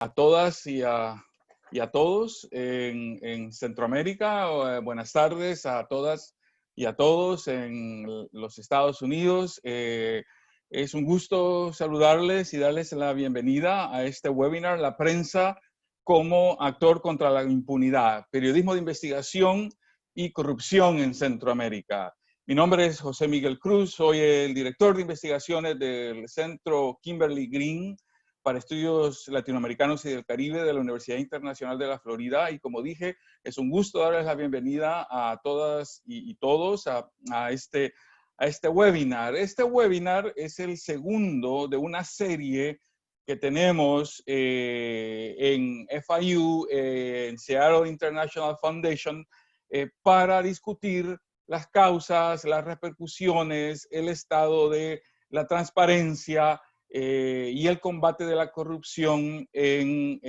A todas y a todos en Centroamérica. Buenas tardes a todas y a todos en los Estados Unidos. Es un gusto saludarles y darles la bienvenida a este webinar, La prensa como actor contra la impunidad, periodismo de investigación y corrupción en Centroamérica. Mi nombre es José Miguel Cruz, soy el director de investigaciones del Centro Kimberly Green para Estudios Latinoamericanos y del Caribe de la Universidad Internacional de la Florida. Y como dije, es un gusto darles la bienvenida a todas y todos a este webinar. Este webinar es el segundo de una serie que tenemos en FIU, en Seattle International Foundation, para discutir las causas, las repercusiones, el estado de la transparencia y el combate de la corrupción en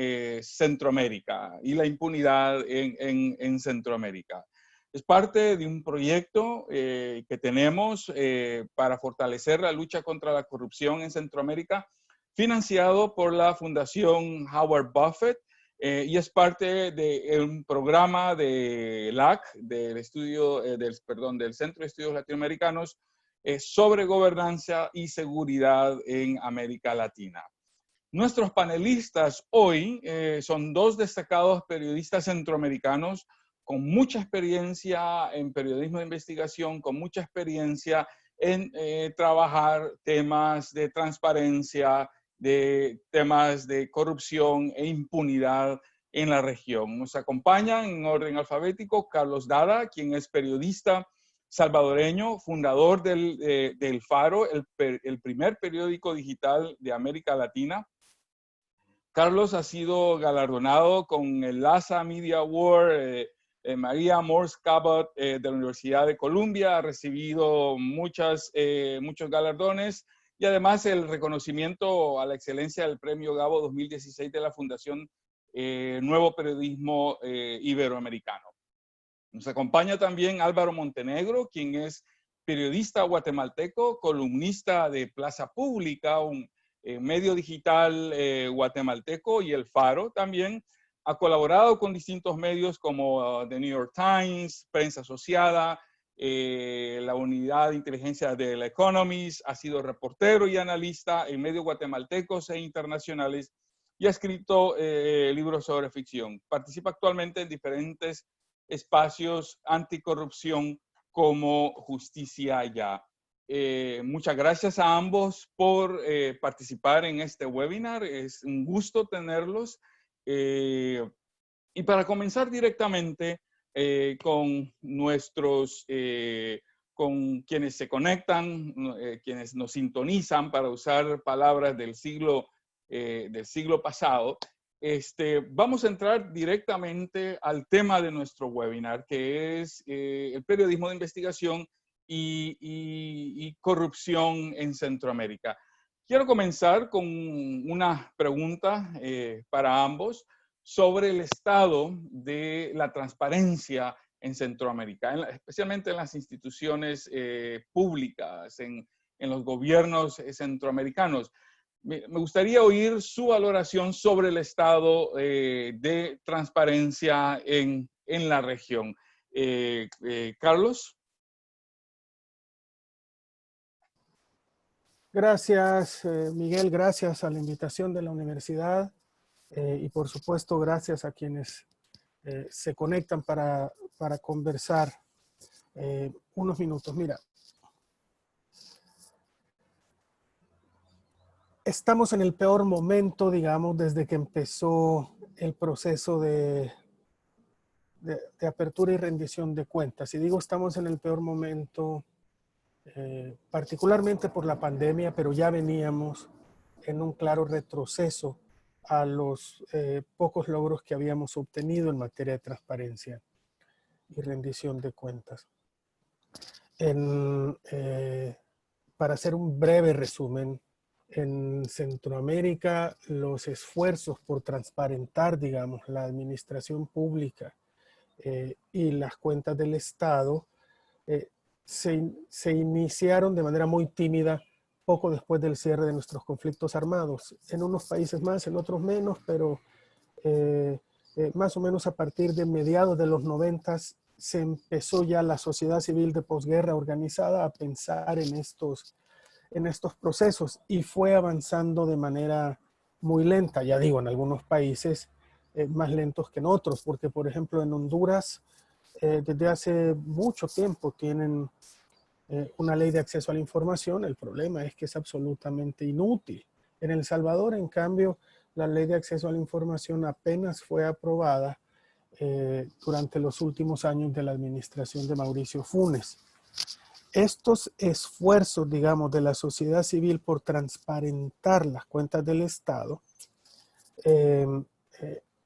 Centroamérica y la impunidad en Centroamérica. Es parte de un proyecto que tenemos para fortalecer la lucha contra la corrupción en Centroamérica, financiado por la Fundación Howard Buffett, y es parte de un programa de LAC, del Centro de Estudios Latinoamericanos, sobre gobernanza y seguridad en América Latina. Nuestros panelistas hoy son dos destacados periodistas centroamericanos con mucha experiencia en periodismo de investigación, con mucha experiencia en trabajar temas de transparencia, de temas de corrupción e impunidad en la región. Nos acompañan en orden alfabético Carlos Dada, quien es periodista salvadoreño, fundador del Faro, el primer periódico digital de América Latina. Carlos ha sido galardonado con el LASA Media Award, María Morse Cabot de la Universidad de Columbia, ha recibido muchos galardones y además el reconocimiento a la excelencia del Premio Gabo 2016 de la Fundación Nuevo Periodismo Iberoamericano. Nos acompaña también Álvaro Montenegro, quien es periodista guatemalteco, columnista de Plaza Pública, un medio digital guatemalteco, y El Faro también. Ha colaborado con distintos medios como The New York Times, Prensa Asociada, la Unidad de Inteligencia de El Economist, ha sido reportero y analista en medios guatemaltecos e internacionales y ha escrito libros sobre ficción. Participa actualmente en diferentes espacios anticorrupción como Justicia Ya. Muchas gracias a ambos por participar en este webinar. Es un gusto tenerlos. Y para comenzar directamente con con quienes se conectan, quienes nos sintonizan, para usar palabras del siglo pasado, vamos a entrar directamente al tema de nuestro webinar, que es el periodismo de investigación y corrupción en Centroamérica. Quiero comenzar con una pregunta para ambos sobre el estado de la transparencia en Centroamérica, especialmente en las instituciones públicas, en los gobiernos centroamericanos. Me gustaría oír su valoración sobre el estado de transparencia en la región. Carlos. Gracias, Miguel. Gracias a la invitación de la universidad y por supuesto gracias a quienes se conectan para conversar unos minutos. Mira, estamos en el peor momento, digamos, desde que empezó el proceso de apertura y rendición de cuentas. Y digo estamos en el peor momento, particularmente por la pandemia, pero ya veníamos en un claro retroceso a los pocos logros que habíamos obtenido en materia de transparencia y rendición de cuentas. Para hacer un breve resumen, en Centroamérica los esfuerzos por transparentar, digamos, la administración pública y las cuentas del Estado se iniciaron de manera muy tímida poco después del cierre de nuestros conflictos armados. En unos países más, en otros menos, pero más o menos a partir de mediados de los 90 se empezó ya la sociedad civil de posguerra organizada a pensar en estos procesos y fue avanzando de manera muy lenta, ya digo, en algunos países más lentos que en otros, porque por ejemplo en Honduras desde hace mucho tiempo tienen una ley de acceso a la información. El problema es que es absolutamente inútil. En El Salvador, en cambio, la ley de acceso a la información apenas fue aprobada durante los últimos años de la administración de Mauricio Funes. Estos esfuerzos, digamos, de la sociedad civil por transparentar las cuentas del Estado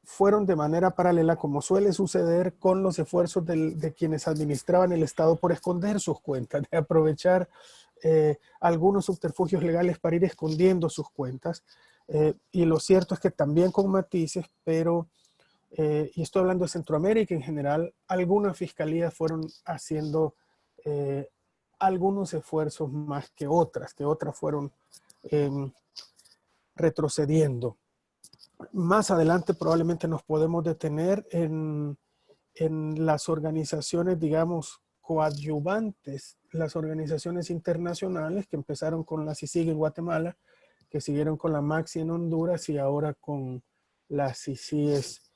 fueron de manera paralela, como suele suceder con los esfuerzos de quienes administraban el Estado por esconder sus cuentas, de aprovechar algunos subterfugios legales para ir escondiendo sus cuentas. Y lo cierto es que también con matices, pero, y estoy hablando de Centroamérica en general, algunas fiscalías fueron haciendo algunos esfuerzos más que otras fueron retrocediendo. Más adelante probablemente nos podemos detener en las organizaciones, digamos, coadyuvantes, las organizaciones internacionales que empezaron con la CICIG en Guatemala, que siguieron con la MAXI en Honduras y ahora con las CICIES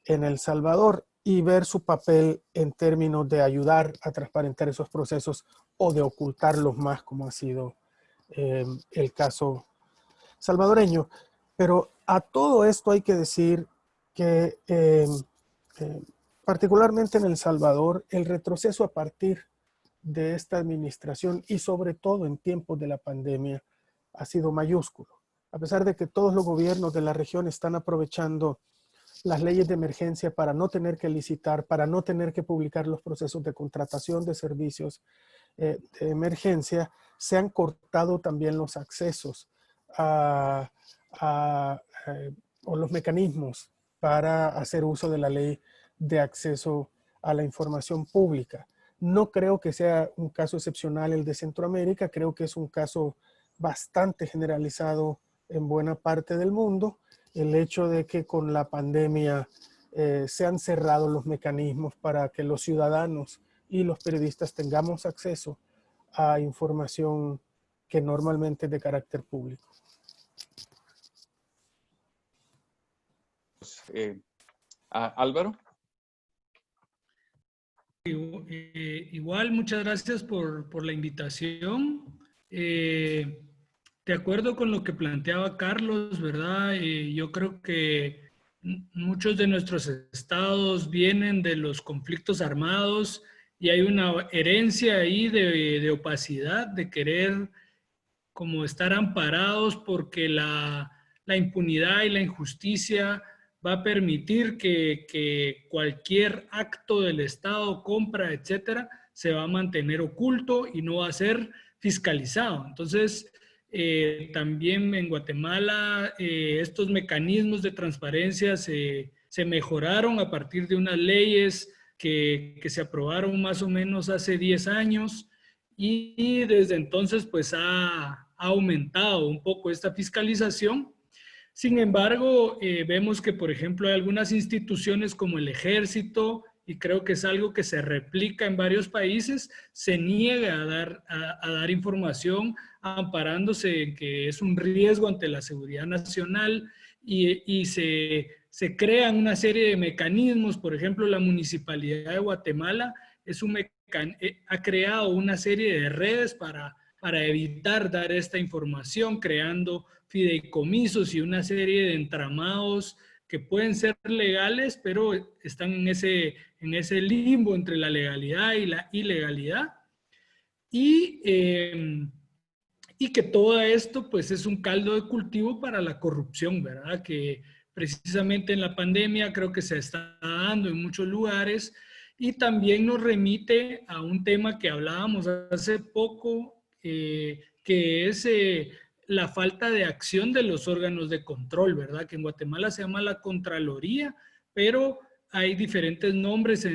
en El Salvador, y ver su papel en términos de ayudar a transparentar esos procesos o de ocultarlos más, como ha sido el caso salvadoreño. Pero a todo esto hay que decir que particularmente en El Salvador, el retroceso a partir de esta administración y sobre todo en tiempos de la pandemia ha sido mayúsculo. A pesar de que todos los gobiernos de la región están aprovechando las leyes de emergencia para no tener que licitar, para no tener que publicar los procesos de contratación de servicios de emergencia, se han cortado también los accesos o los mecanismos para hacer uso de la ley de acceso a la información pública. No creo que sea un caso excepcional el de Centroamérica, creo que es un caso bastante generalizado en buena parte del mundo, el hecho de que con la pandemia se han cerrado los mecanismos para que los ciudadanos y los periodistas tengamos acceso a información que normalmente es de carácter público. Álvaro. Igual, muchas gracias por la invitación. De acuerdo con lo que planteaba Carlos, ¿verdad? Yo creo que muchos de nuestros estados vienen de los conflictos armados y hay una herencia ahí de opacidad, de querer como estar amparados porque la impunidad y la injusticia va a permitir que cualquier acto del Estado, compra, etcétera, se va a mantener oculto y no va a ser fiscalizado. Entonces, también en Guatemala estos mecanismos de transparencia se mejoraron a partir de unas leyes que se aprobaron más o menos hace 10 años y desde entonces pues ha aumentado un poco esta fiscalización. Sin embargo, vemos que, por ejemplo, hay algunas instituciones como el Ejército, y creo que es algo que se replica en varios países, se niega a dar información amparándose en que es un riesgo ante la seguridad nacional y se crean una serie de mecanismos. Por ejemplo, la Municipalidad de Guatemala ha creado una serie de redes para evitar dar esta información, creando fideicomisos y una serie de entramados que pueden ser legales, pero están en ese limbo entre la legalidad y la ilegalidad. Y que todo esto pues es un caldo de cultivo para la corrupción, ¿verdad? Que precisamente en la pandemia creo que se está dando en muchos lugares y también nos remite a un tema que hablábamos hace poco, que es la falta de acción de los órganos de control, ¿verdad? Que en Guatemala se llama la Contraloría, pero hay diferentes nombres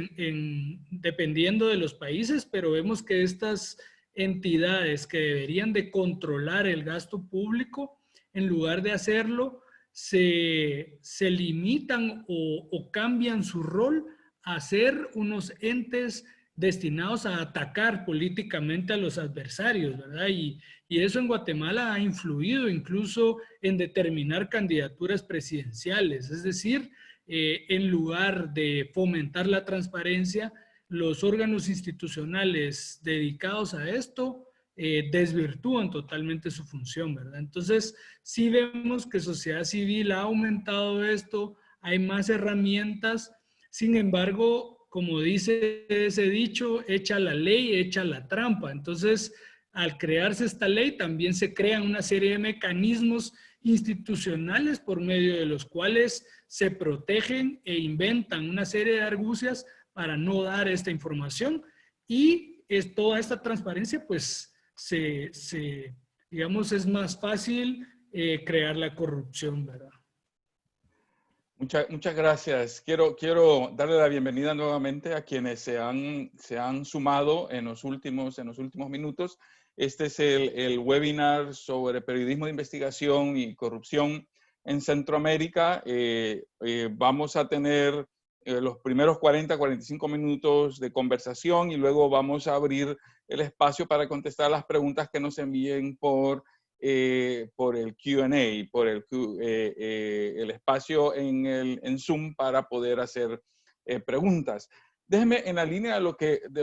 dependiendo de los países, pero vemos que estas entidades que deberían de controlar el gasto público, en lugar de hacerlo, se limitan o cambian su rol a ser unos entes destinados a atacar políticamente a los adversarios, ¿verdad? Y eso en Guatemala ha influido incluso en determinar candidaturas presidenciales. Es decir, en lugar de fomentar la transparencia, los órganos institucionales dedicados a esto desvirtúan totalmente su función, ¿verdad? Entonces, sí vemos que sociedad civil ha aumentado esto, hay más herramientas, sin embargo, como dice ese dicho, echa la ley, echa la trampa. Entonces, al crearse esta ley, también se crean una serie de mecanismos institucionales por medio de los cuales se protegen e inventan una serie de argucias para no dar esta información, y toda esta transparencia, pues, digamos, es más fácil crear la corrupción, ¿verdad? Muchas gracias. Quiero darle la bienvenida nuevamente a quienes se han sumado en los últimos minutos. Este es el webinar sobre periodismo de investigación y corrupción en Centroamérica. Vamos a tener los primeros 45 minutos de conversación y luego vamos a abrir el espacio para contestar las preguntas que nos envíen por el Q&A, por el espacio en Zoom para poder hacer preguntas. Déjenme en la línea de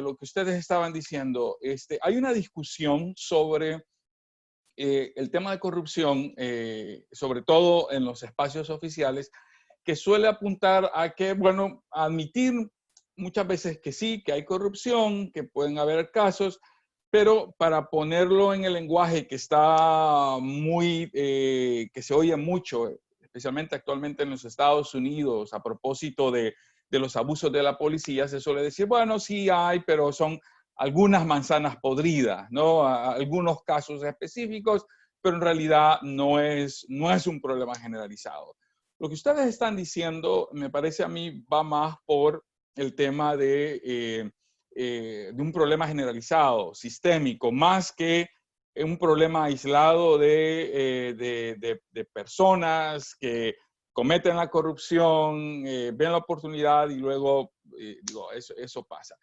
lo que ustedes estaban diciendo. Hay una discusión sobre el tema de corrupción, sobre todo en los espacios oficiales, que suele apuntar a que, bueno, admitir muchas veces que sí, que hay corrupción, que pueden haber casos, pero para ponerlo en el lenguaje que está que se oye mucho, especialmente actualmente en los Estados Unidos, a propósito de los abusos de la policía, se suele decir, bueno, sí hay, pero son algunas manzanas podridas, ¿no? Algunos casos específicos, pero en realidad no es un problema generalizado. Lo que ustedes están diciendo, me parece a mí, va más por el tema de un problema generalizado, sistémico, más que un problema aislado de personas que cometen la corrupción, ven la oportunidad y luego, eso pasa.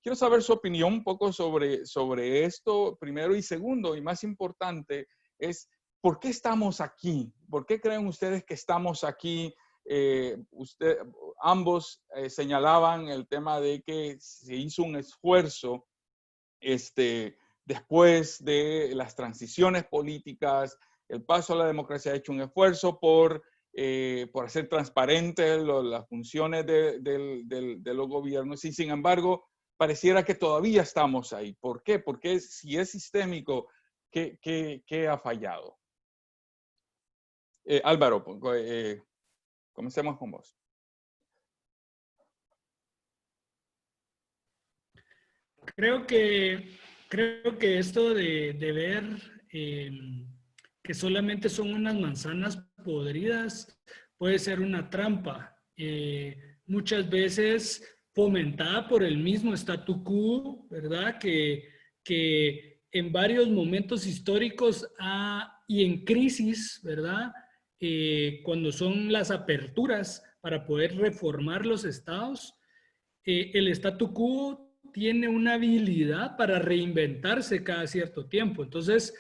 Quiero saber su opinión un poco sobre esto, primero, y segundo, y más importante, es ¿por qué estamos aquí? ¿Por qué creen ustedes que estamos aquí? Ambos señalaban el tema de que se hizo un esfuerzo después de las transiciones políticas, el paso a la democracia ha hecho un esfuerzo por hacer transparentes las funciones de los gobiernos, y sin embargo, pareciera que todavía estamos ahí. ¿Por qué? Porque si es sistémico, ¿qué ha fallado? Álvaro, comencemos con vos. Creo que esto de ver que solamente son unas manzanas podridas puede ser una trampa. Muchas veces fomentada por el mismo statu quo, ¿verdad? Que en varios momentos históricos y en crisis, ¿verdad? Cuando son las aperturas para poder reformar los estados, el statu quo tiene una habilidad para reinventarse cada cierto tiempo. Entonces,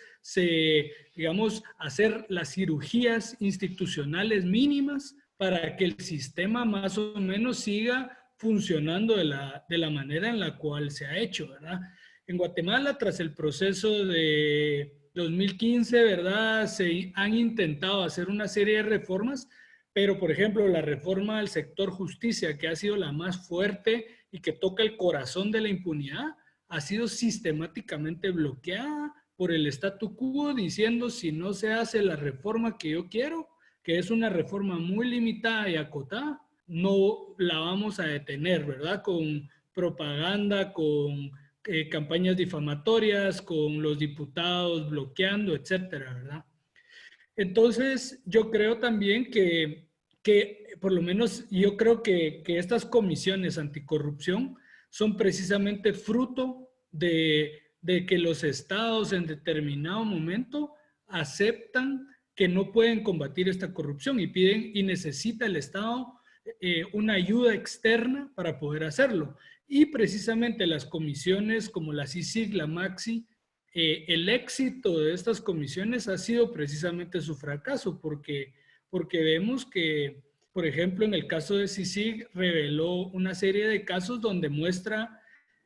digamos, hacer las cirugías institucionales mínimas para que el sistema más o menos siga funcionando de la manera en la cual se ha hecho, ¿verdad? En Guatemala, tras el proceso de 2015, ¿verdad? Se han intentado hacer una serie de reformas, pero, por ejemplo, la reforma del sector justicia, que ha sido la más fuerte y que toca el corazón de la impunidad, ha sido sistemáticamente bloqueada por el statu quo, diciendo si no se hace la reforma que yo quiero, que es una reforma muy limitada y acotada, no la vamos a detener, ¿verdad? Con propaganda, con campañas difamatorias, con los diputados bloqueando, etcétera, ¿verdad? Entonces, yo creo también que por lo menos yo creo que estas comisiones anticorrupción son precisamente fruto de de que los estados en determinado momento aceptan que no pueden combatir esta corrupción y piden y necesita el Estado una ayuda externa para poder hacerlo. Y precisamente las comisiones como la CICIG, la MAXI, el éxito de estas comisiones ha sido precisamente su fracaso, porque vemos que, por ejemplo, en el caso de CICIG reveló una serie de casos donde muestra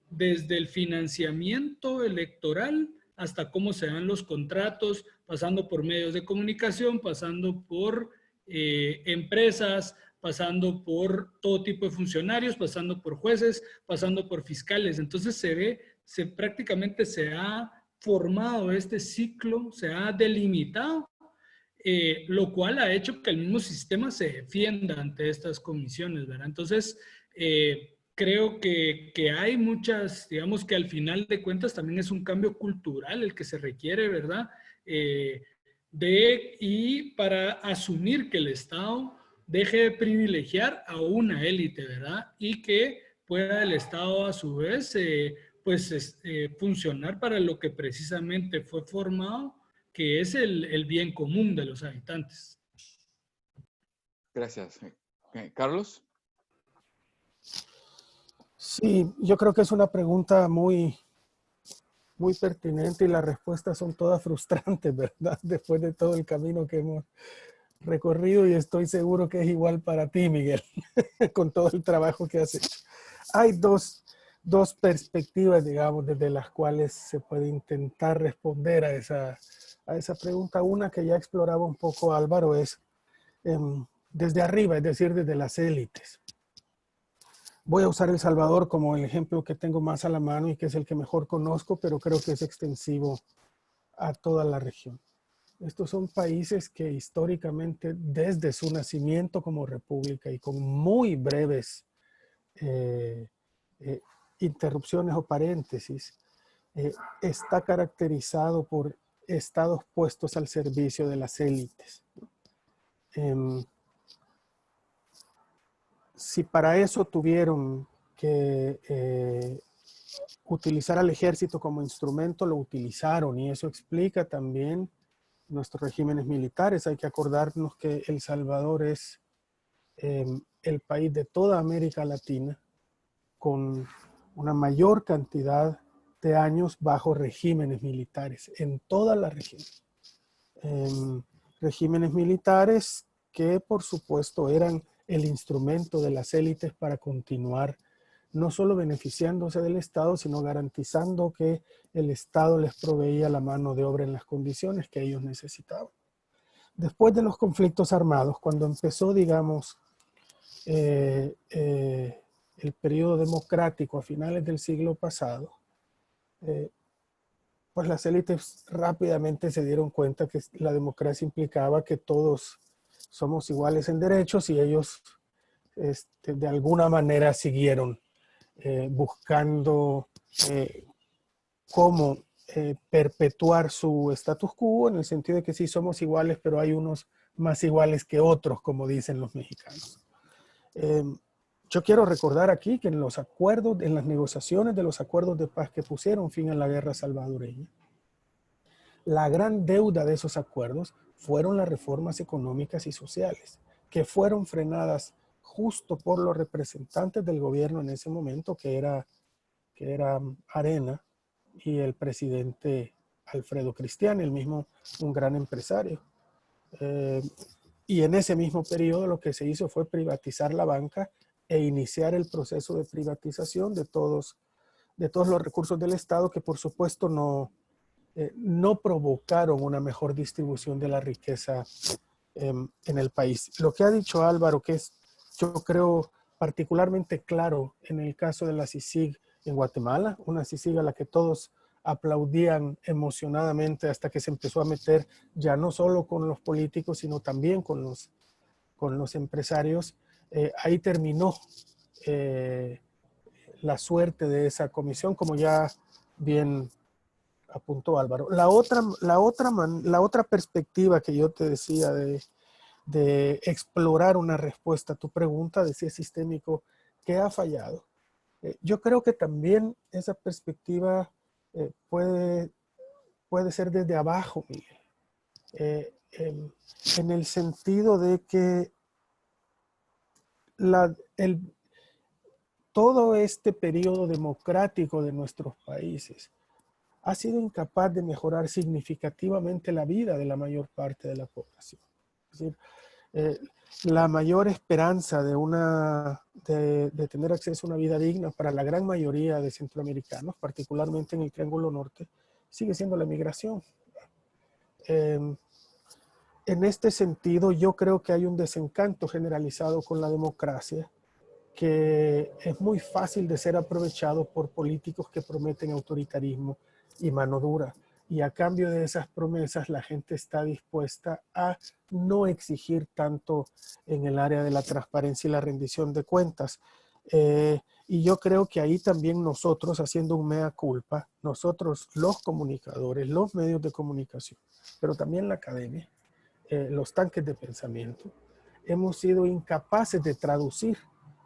desde el financiamiento electoral hasta cómo se dan los contratos, pasando por medios de comunicación, pasando por empresas, pasando por todo tipo de funcionarios, pasando por jueces, pasando por fiscales. Entonces prácticamente se ha formado este ciclo, se ha delimitado, lo cual ha hecho que el mismo sistema se defienda ante estas comisiones, ¿verdad? Entonces, creo que hay muchas, digamos que al final de cuentas también es un cambio cultural el que se requiere, ¿verdad? Y para asumir que el Estado deje de privilegiar a una élite, ¿verdad? Y que pueda el Estado a su vez, funcionar para lo que precisamente fue formado, que es el bien común de los habitantes. Gracias. Carlos. Sí, yo creo que es una pregunta muy pertinente y las respuestas son todas frustrantes, ¿verdad? Después de todo el camino que hemos recorrido, y estoy seguro que es igual para ti, Miguel, con todo el trabajo que has hecho. Hay dos perspectivas, digamos, desde las cuales se puede intentar responder a esa pregunta. Una que ya exploraba un poco Álvaro es desde arriba, es decir, desde las élites. Voy a usar El Salvador como el ejemplo que tengo más a la mano y que es el que mejor conozco, pero creo que es extensivo a toda la región. Estos son países que históricamente, desde su nacimiento como república y con muy breves interrupciones o paréntesis, está caracterizado por estados puestos al servicio de las élites. Si para eso tuvieron que utilizar al ejército como instrumento, lo utilizaron, y eso explica también nuestros regímenes militares. Hay que acordarnos que El Salvador es el país de toda América Latina con una mayor cantidad de años bajo regímenes militares en toda la región. Regímenes militares que por supuesto eran el instrumento de las élites para continuar no solo beneficiándose del Estado, sino garantizando que el Estado les proveía la mano de obra en las condiciones que ellos necesitaban. Después de los conflictos armados, cuando empezó, digamos, el periodo democrático a finales del siglo pasado, pues las élites rápidamente se dieron cuenta que la democracia implicaba que todos somos iguales en derechos, y ellos de alguna manera siguieron buscando cómo perpetuar su status quo, en el sentido de que sí somos iguales, pero hay unos más iguales que otros, como dicen los mexicanos. Yo quiero recordar aquí que en los acuerdos, en las negociaciones de los acuerdos de paz que pusieron fin a la guerra salvadoreña, la gran deuda de esos acuerdos fueron las reformas económicas y sociales, que fueron frenadas justo por los representantes del gobierno en ese momento, que era Arena, y el presidente Alfredo Cristiani, el mismo, un gran empresario. Y en ese mismo periodo lo que se hizo fue privatizar la banca e iniciar el proceso de privatización de todos los recursos del Estado, que por supuesto no provocaron una mejor distribución de la riqueza en el país. Lo que ha dicho Álvaro, que es, yo creo, particularmente claro en el caso de la CICIG en Guatemala, una CICIG a la que todos aplaudían emocionadamente hasta que se empezó a meter ya no solo con los políticos, sino también con los empresarios. Ahí terminó la suerte de esa comisión, como ya bien apuntó Álvaro. La otra perspectiva que yo te decía de explorar una respuesta a tu pregunta de si es sistémico, ¿qué ha fallado? Yo creo que también esa perspectiva puede ser desde abajo, Miguel. En el sentido de que todo este periodo democrático de nuestros países ha sido incapaz de mejorar significativamente la vida de la mayor parte de la población. Es decir, la mayor esperanza de tener acceso a una vida digna para la gran mayoría de centroamericanos, particularmente en el Triángulo Norte, sigue siendo la migración. En este sentido, yo creo que hay un desencanto generalizado con la democracia que es muy fácil de ser aprovechado por políticos que prometen autoritarismo y mano dura. Y a cambio de esas promesas, la gente está dispuesta a no exigir tanto en el área de la transparencia y la rendición de cuentas. Y yo creo que ahí también nosotros, haciendo un mea culpa, nosotros los comunicadores, los medios de comunicación, pero también la academia, los tanques de pensamiento, hemos sido incapaces de traducir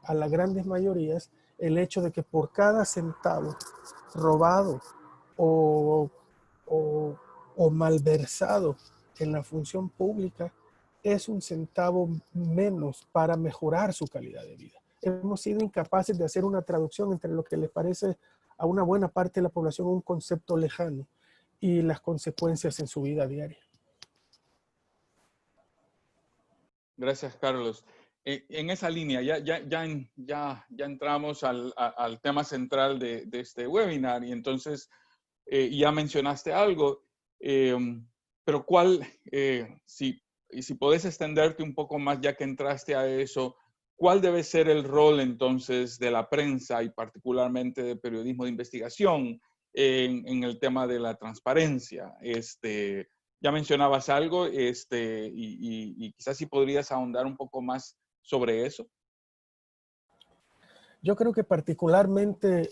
a las grandes mayorías el hecho de que por cada centavo robado o, malversado en la función pública es un centavo menos para mejorar su calidad de vida. Hemos sido incapaces de hacer una traducción entre lo que le parece a una buena parte de la población un concepto lejano y las consecuencias en su vida diaria. Gracias, Carlos. En esa línea, ya entramos al tema central de este webinar y entonces ya mencionaste algo, pero si podés extenderte un poco más ya que entraste a eso, ¿cuál debe ser el rol entonces de la prensa y particularmente de periodismo de investigación en el tema de la transparencia? Ya mencionabas algo y quizás si podrías ahondar un poco más sobre eso. Yo creo que particularmente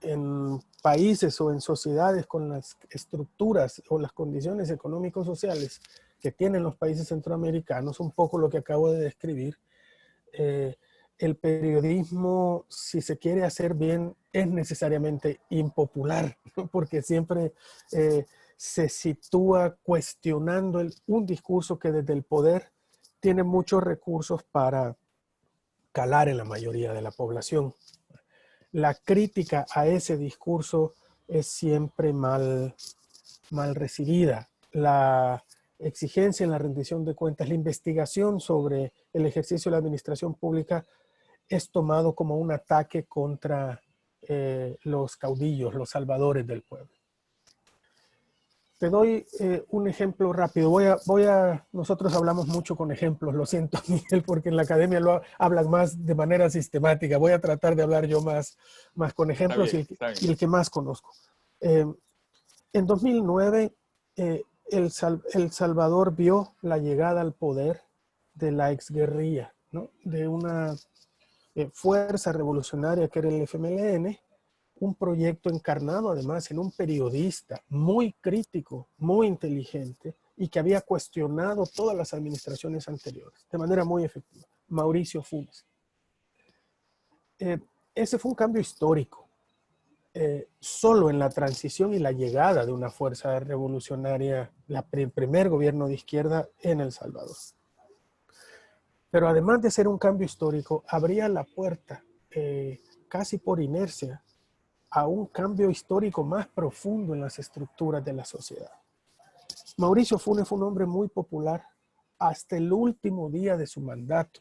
en países o en sociedades con las estructuras o las condiciones económicos sociales que tienen los países centroamericanos, un poco lo que acabo de describir, el periodismo, si se quiere hacer bien, es necesariamente impopular, ¿no? Porque siempre se sitúa cuestionando un discurso que desde el poder tiene muchos recursos para calar en la mayoría de la población. La crítica a ese discurso es siempre mal recibida. La exigencia en la rendición de cuentas, la investigación sobre el ejercicio de la administración pública es tomado como un ataque contra los caudillos, los salvadores del pueblo. Te doy un ejemplo rápido. Nosotros hablamos mucho con ejemplos, lo siento, Miguel, porque en la academia hablan más de manera sistemática. Voy a tratar de hablar yo más con ejemplos y el que más conozco. En 2009, El Salvador vio la llegada al poder de la exguerrilla, ¿no? De una fuerza revolucionaria que era el FMLN, un proyecto encarnado además en un periodista muy crítico, muy inteligente y que había cuestionado todas las administraciones anteriores de manera muy efectiva, Mauricio Funes. Ese fue un cambio histórico. Solo en la transición y la llegada de una fuerza revolucionaria, el primer gobierno de izquierda en El Salvador. Pero además de ser un cambio histórico, abría la puerta casi por inercia a un cambio histórico más profundo en las estructuras de la sociedad. Mauricio Funes fue un hombre muy popular hasta el último día de su mandato.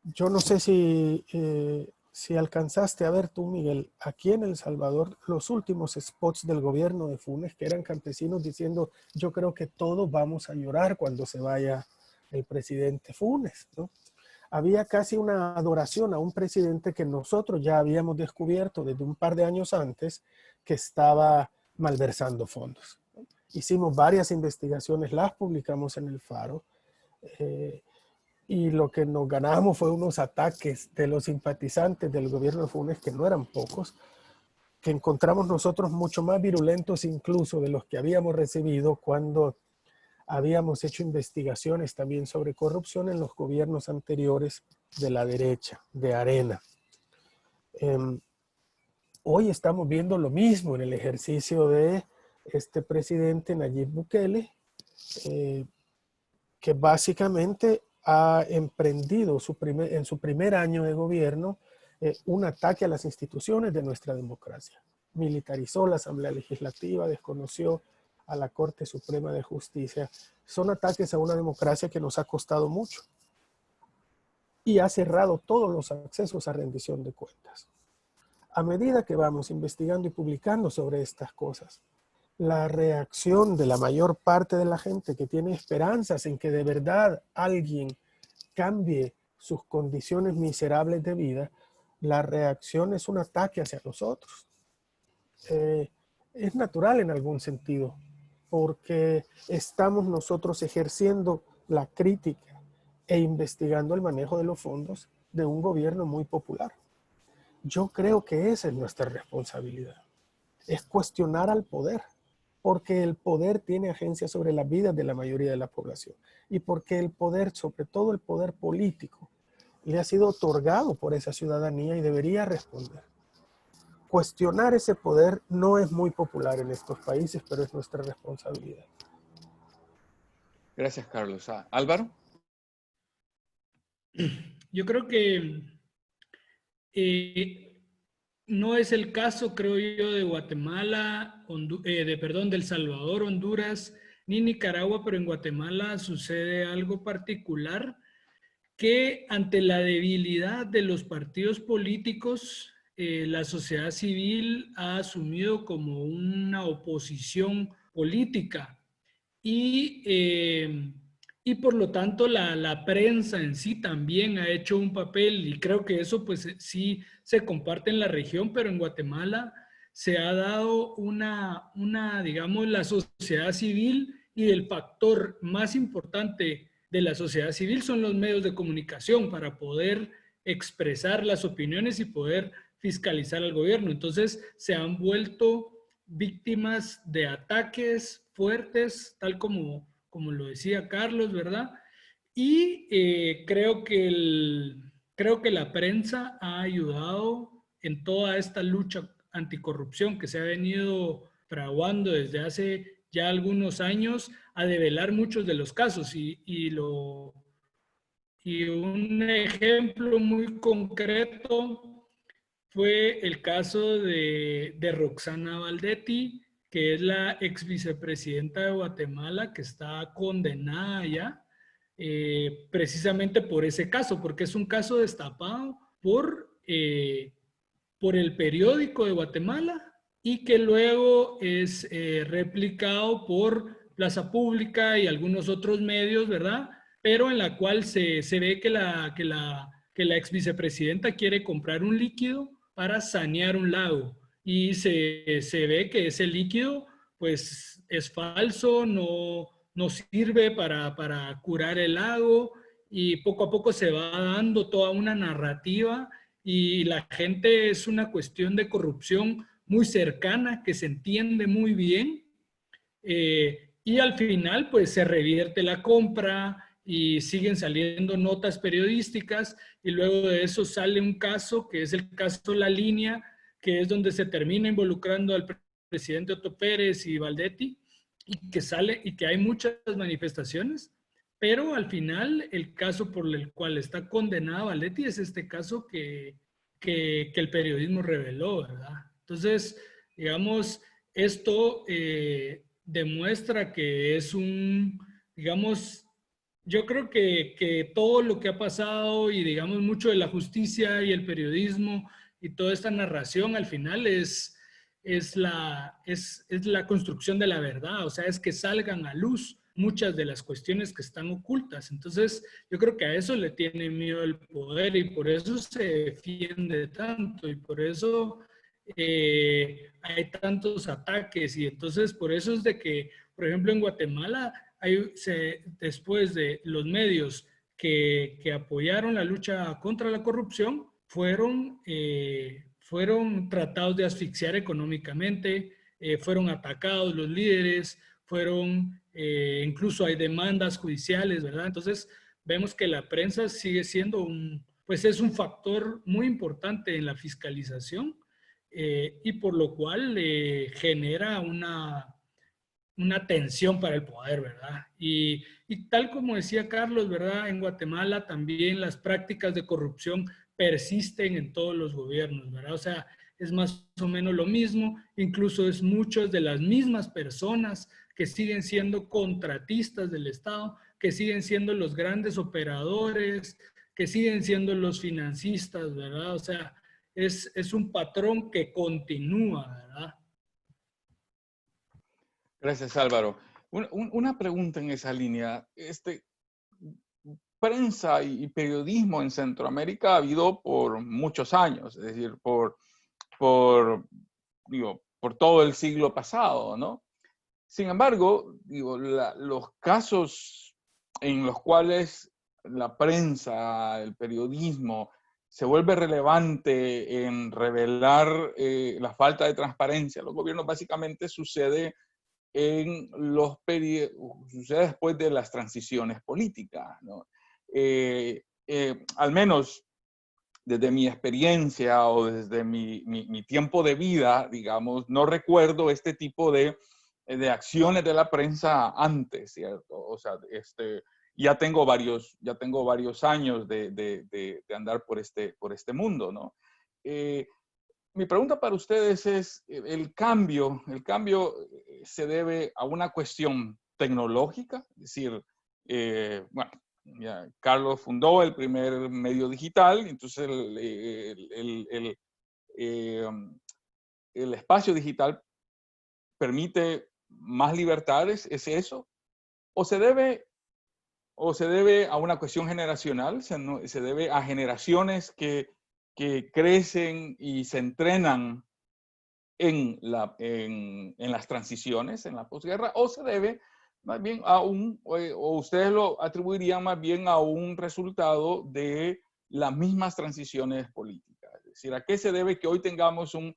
Yo no sé si alcanzaste a ver tú, Miguel, aquí en El Salvador, los últimos spots del gobierno de Funes, que eran campesinos diciendo, yo creo que todos vamos a llorar cuando se vaya el presidente Funes, ¿no? Había casi una adoración a un presidente que nosotros ya habíamos descubierto desde un par de años antes que estaba malversando fondos. Hicimos varias investigaciones, las publicamos en El Faro, y lo que nos ganamos fue unos ataques de los simpatizantes del gobierno de Funes, que no eran pocos, que encontramos nosotros mucho más virulentos incluso de los que habíamos recibido cuando habíamos hecho investigaciones también sobre corrupción en los gobiernos anteriores de la derecha, de Arena. hoy estamos viendo lo mismo en el ejercicio de este presidente Nayib Bukele, que básicamente ha emprendido en su primer año de gobierno un ataque a las instituciones de nuestra democracia. Militarizó la Asamblea Legislativa, desconoció a la Corte Suprema de Justicia. Son ataques a una democracia que nos ha costado mucho y ha cerrado todos los accesos a rendición de cuentas. A medida que vamos investigando y publicando sobre estas cosas, la reacción de la mayor parte de la gente que tiene esperanzas en que de verdad alguien cambie sus condiciones miserables de vida, la reacción es un ataque hacia nosotros. Es natural en algún sentido, porque estamos nosotros ejerciendo la crítica e investigando el manejo de los fondos de un gobierno muy popular. Yo creo que esa es nuestra responsabilidad. Es cuestionar al poder, porque el poder tiene agencia sobre las vidas de la mayoría de la población y porque el poder, sobre todo el poder político, le ha sido otorgado por esa ciudadanía y debería responder. Cuestionar ese poder no es muy popular en estos países, pero es nuestra responsabilidad. Gracias, Carlos. Álvaro. Yo creo que no es el caso, creo yo, de Guatemala, del Salvador, Honduras, ni Nicaragua, pero en Guatemala sucede algo particular que ante la debilidad de los partidos políticos, la sociedad civil ha asumido como una oposición política y por lo tanto la prensa en sí también ha hecho un papel y creo que eso pues sí se comparte en la región, pero en Guatemala se ha dado digamos, la sociedad civil y el factor más importante de la sociedad civil son los medios de comunicación para poder expresar las opiniones y poder fiscalizar al gobierno. Entonces se han vuelto víctimas de ataques fuertes, tal como lo decía Carlos, ¿verdad? Y creo que la prensa ha ayudado en toda esta lucha anticorrupción que se ha venido fraguando desde hace ya algunos años a develar muchos de los casos y un ejemplo muy concreto fue el caso de Roxana Valdetti, que es la ex vicepresidenta de Guatemala, que está condenada ya precisamente por ese caso, porque es un caso destapado por el periódico de Guatemala y que luego es replicado por Plaza Pública y algunos otros medios, ¿verdad? Pero en la cual se ve que la ex vicepresidenta quiere comprar un líquido para sanear un lago y se ve que ese líquido pues es falso, no sirve para curar el lago y poco a poco se va dando toda una narrativa y la gente es una cuestión de corrupción muy cercana que se entiende muy bien y al final pues se revierte la compra y siguen saliendo notas periodísticas y luego de eso sale un caso que es el caso La Línea, que es donde se termina involucrando al presidente Otto Pérez y Valdetti y que hay muchas manifestaciones, pero al final el caso por el cual está condenada Valdetti es este caso que el periodismo reveló, ¿verdad? Entonces, digamos, esto demuestra que es digamos, yo creo que todo lo que ha pasado y digamos mucho de la justicia y el periodismo y toda esta narración al final es la construcción de la verdad, o sea, es que salgan a luz muchas de las cuestiones que están ocultas. Entonces, yo creo que a eso le tiene miedo el poder y por eso se defiende tanto y por eso hay tantos ataques y entonces por eso es de que, por ejemplo, en Guatemala, después de los medios que apoyaron la lucha contra la corrupción, fueron tratados de asfixiar económicamente, fueron atacados los líderes, incluso hay demandas judiciales, ¿verdad? Entonces, vemos que la prensa sigue siendo es un factor muy importante en la fiscalización y por lo cual genera una tensión para el poder, ¿verdad? Y tal como decía Carlos, ¿verdad? En Guatemala también las prácticas de corrupción persisten en todos los gobiernos, ¿verdad? O sea, es más o menos lo mismo, incluso es muchas de las mismas personas que siguen siendo contratistas del Estado, que siguen siendo los grandes operadores, que siguen siendo los financistas, ¿verdad? O sea, es un patrón que continúa, ¿verdad? Gracias, Álvaro. Una pregunta en esa línea. Prensa y periodismo en Centroamérica ha habido por muchos años, es decir, por todo el siglo pasado, ¿no? Sin embargo, los casos en los cuales la prensa, el periodismo, se vuelve relevante en revelar la falta de transparencia, los gobiernos básicamente sucede sucede después de las transiciones políticas, ¿no? Al menos desde mi experiencia o desde mi tiempo de vida, digamos, no recuerdo este tipo de acciones de la prensa antes, ¿cierto? O sea, ya tengo varios años de andar por este mundo, ¿no? Mi pregunta para ustedes es, ¿el cambio se debe a una cuestión tecnológica? Es decir, bueno, ya Carlos fundó el primer medio digital, entonces eh, el espacio digital permite más libertades, ¿es eso? ¿O se debe a una cuestión generacional? ¿Se debe a generaciones que crecen y se entrenan en las transiciones, en la posguerra, o se debe más bien o ustedes lo atribuirían más bien a un resultado de las mismas transiciones políticas? Es decir, ¿a qué se debe que hoy tengamos un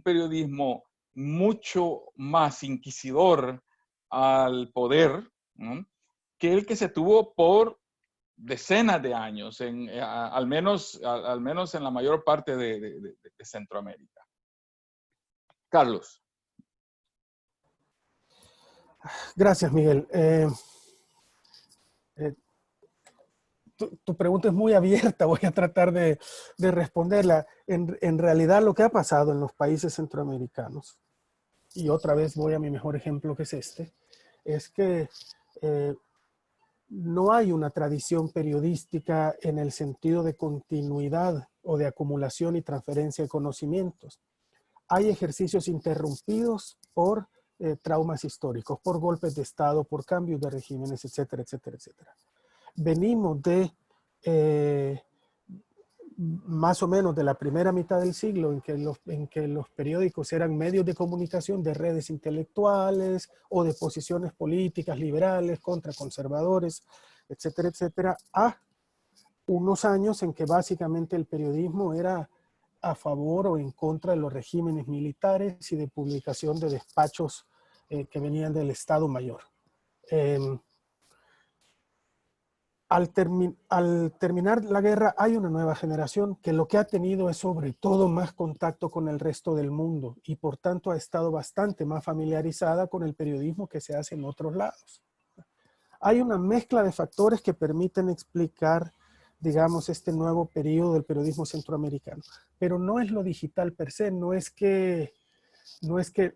periodismo mucho más inquisidor al poder, ¿no?, que el que se tuvo por decenas de años, al menos en la mayor parte de Centroamérica? Carlos. Gracias, Miguel. Tu pregunta es muy abierta, voy a tratar de responderla. En realidad, lo que ha pasado en los países centroamericanos, y otra vez voy a mi mejor ejemplo, que es es que no hay una tradición periodística en el sentido de continuidad o de acumulación y transferencia de conocimientos. Hay ejercicios interrumpidos por traumas históricos, por golpes de Estado, por cambios de regímenes, etcétera, etcétera, etcétera. Venimos de más o menos de la primera mitad del siglo en que los periódicos eran medios de comunicación de redes intelectuales o de posiciones políticas liberales contra conservadores, etcétera, etcétera, a unos años en que básicamente el periodismo era a favor o en contra de los regímenes militares y de publicación de despachos que venían del Estado Mayor. Al terminar la guerra hay una nueva generación que lo que ha tenido es sobre todo más contacto con el resto del mundo y por tanto ha estado bastante más familiarizada con el periodismo que se hace en otros lados. Hay una mezcla de factores que permiten explicar, digamos, este nuevo periodo del periodismo centroamericano, pero no es lo digital per se, no es que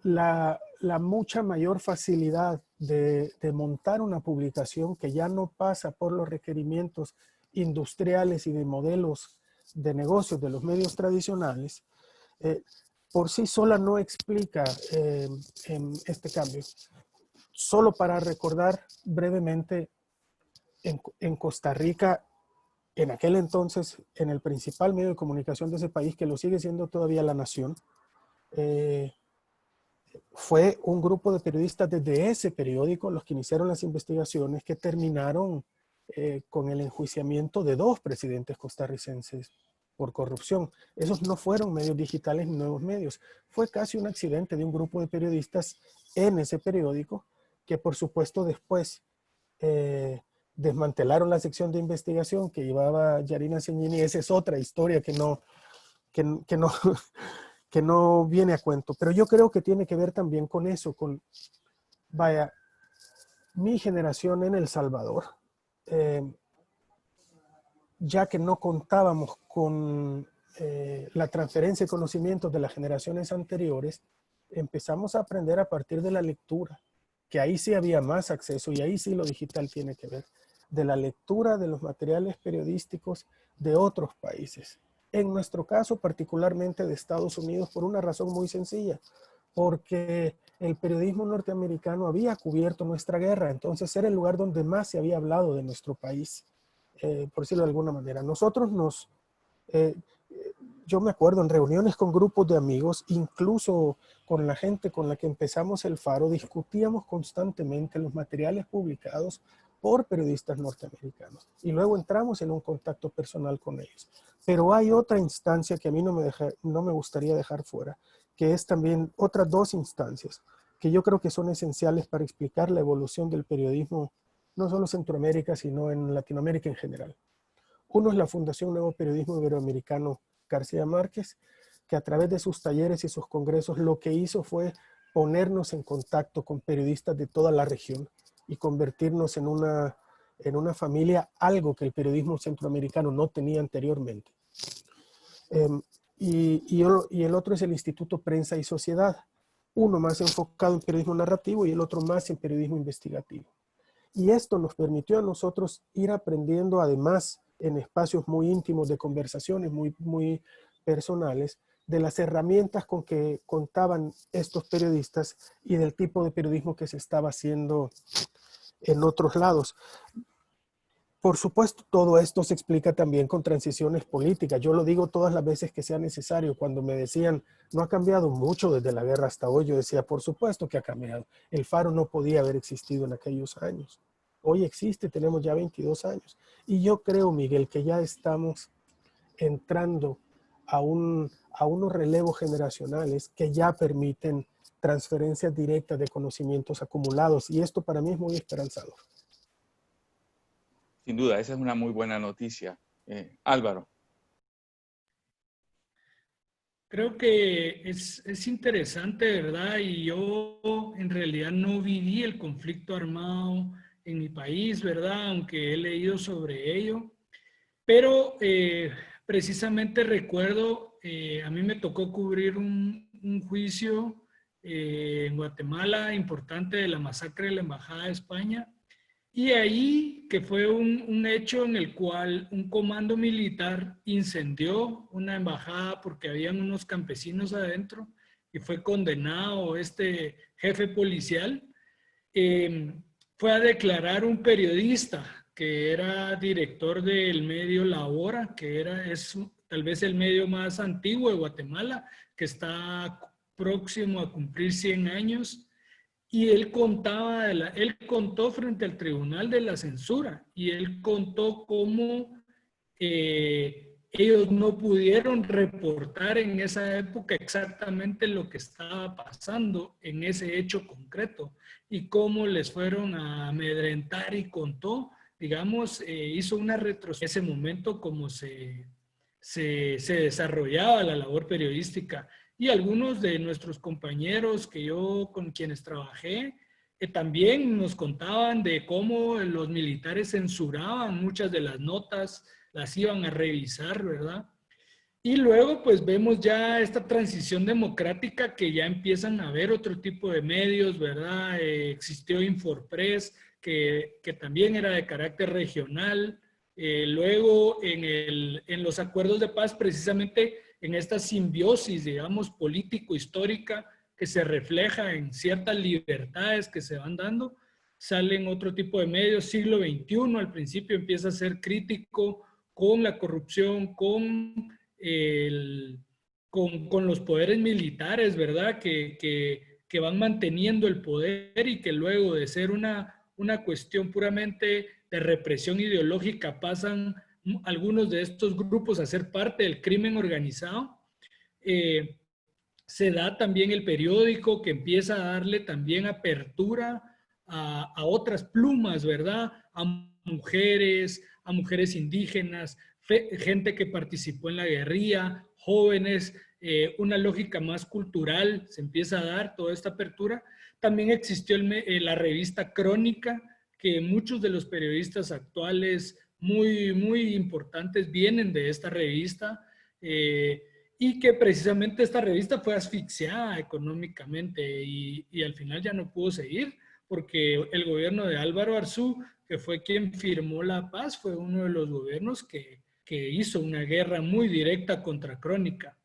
la mucha mayor facilidad de montar una publicación que ya no pasa por los requerimientos industriales y de modelos de negocios de los medios tradicionales, por sí sola no explica este cambio. Solo para recordar brevemente, en Costa Rica, en aquel entonces, en el principal medio de comunicación de ese país, que lo sigue siendo todavía La Nación, fue un grupo de periodistas desde ese periódico los que iniciaron las investigaciones que terminaron con el enjuiciamiento de 2 presidentes costarricenses por corrupción. Esos no fueron medios digitales ni nuevos medios. Fue casi un accidente de un grupo de periodistas en ese periódico que por supuesto después desmantelaron la sección de investigación que llevaba Yarina Ceñini. Esa es otra historia que no que no viene a cuento. Pero yo creo que tiene que ver también con eso, vaya, mi generación en El Salvador, ya que no contábamos con la transferencia de conocimientos de las generaciones anteriores, empezamos a aprender a partir de la lectura, que ahí sí había más acceso y ahí sí lo digital tiene que ver, de la lectura de los materiales periodísticos de otros países. En nuestro caso, particularmente de Estados Unidos, por una razón muy sencilla, porque el periodismo norteamericano había cubierto nuestra guerra, entonces era el lugar donde más se había hablado de nuestro país, por decirlo de alguna manera. Nosotros yo me acuerdo en reuniones con grupos de amigos, incluso con la gente con la que empezamos el Faro, discutíamos constantemente los materiales publicados por periodistas norteamericanos y luego entramos en un contacto personal con ellos. Pero hay otra instancia que a mí no me gustaría dejar fuera, que es también otras dos instancias que yo creo que son esenciales para explicar la evolución del periodismo, no solo en Centroamérica, sino en Latinoamérica en general. Uno es la Fundación Nuevo Periodismo Iberoamericano García Márquez, que a través de sus talleres y sus congresos lo que hizo fue ponernos en contacto con periodistas de toda la región y convertirnos en una familia, algo que el periodismo centroamericano no tenía anteriormente. Y el otro es el Instituto Prensa y Sociedad, uno más enfocado en periodismo narrativo y el otro más en periodismo investigativo. Y esto nos permitió a nosotros ir aprendiendo, además, en espacios muy íntimos de conversaciones muy personales, de las herramientas con que contaban estos periodistas y del tipo de periodismo que se estaba haciendo en otros lados. Por supuesto, todo esto se explica también con transiciones políticas. Yo lo digo todas las veces que sea necesario. Cuando me decían, no ha cambiado mucho desde la guerra hasta hoy, yo decía, por supuesto que ha cambiado. El Faro no podía haber existido en aquellos años. Hoy existe, tenemos ya 22 años. Y yo creo, Miguel, que ya estamos entrando a unos relevos generacionales que ya permiten transferencias directas de conocimientos acumulados. Y esto para mí es muy esperanzador. Sin duda, esa es una muy buena noticia. Álvaro. Creo que es interesante, ¿verdad? Y yo en realidad no viví el conflicto armado en mi país, ¿verdad? Aunque he leído sobre ello. Pero precisamente recuerdo, a mí me tocó cubrir un juicio en Guatemala importante de la masacre de la Embajada de España. Y ahí, que fue un hecho en el cual un comando militar incendió una embajada porque habían unos campesinos adentro y fue condenado este jefe policial, fue a declarar un periodista que era director del medio La Hora, que es tal vez el medio más antiguo de Guatemala, que está próximo a cumplir 100 años. Y él él contó frente al Tribunal de la Censura y él contó cómo ellos no pudieron reportar en esa época exactamente lo que estaba pasando en ese hecho concreto y cómo les fueron a amedrentar y contó, digamos, hizo una retrospectiva en ese momento cómo se desarrollaba la labor periodística. Y algunos de nuestros compañeros con quienes trabajé también nos contaban de cómo los militares censuraban muchas de las notas, las iban a revisar, ¿verdad? Y luego pues vemos ya esta transición democrática que ya empiezan a haber otro tipo de medios, ¿verdad? Existió Infopress, que también era de carácter regional. Luego en los acuerdos de paz, precisamente en esta simbiosis, digamos, político-histórica que se refleja en ciertas libertades que se van dando, salen otro tipo de medios. Siglo XXI al principio empieza a ser crítico con la corrupción, con los poderes militares, ¿verdad? Que van manteniendo el poder y que luego de ser una cuestión puramente de represión ideológica pasan algunos de estos grupos a ser parte del crimen organizado. Se da también el periódico que empieza a darle también apertura a otras plumas, ¿verdad? A mujeres indígenas, gente que participó en la guerrilla, jóvenes una lógica más cultural, se empieza a dar toda esta apertura. También existió la revista Crónica, que muchos de los periodistas actuales muy importantes vienen de esta revista, y que precisamente esta revista fue asfixiada económicamente y al final ya no pudo seguir, porque el gobierno de Álvaro Arzú, que fue quien firmó la paz, fue uno de los gobiernos que hizo una guerra muy directa contra Crónica.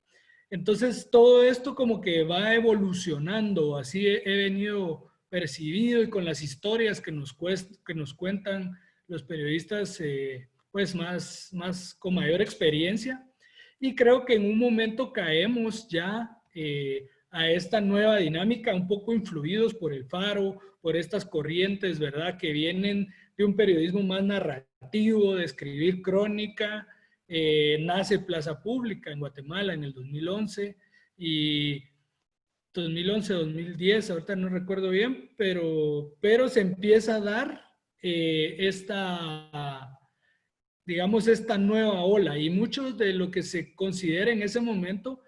Entonces, todo esto como que va evolucionando, así he venido percibido, y con las historias que nos cuentan los periodistas, pues más con mayor experiencia. Y creo que en un momento caemos ya a esta nueva dinámica, un poco influidos por el Faro, por estas corrientes, ¿verdad?, que vienen de un periodismo más narrativo, de escribir crónica. Nace Plaza Pública en Guatemala en el 2011 y 2011-2010, ahorita no recuerdo bien, pero se empieza a dar digamos, esta nueva ola, y mucho de lo que se considera en ese momento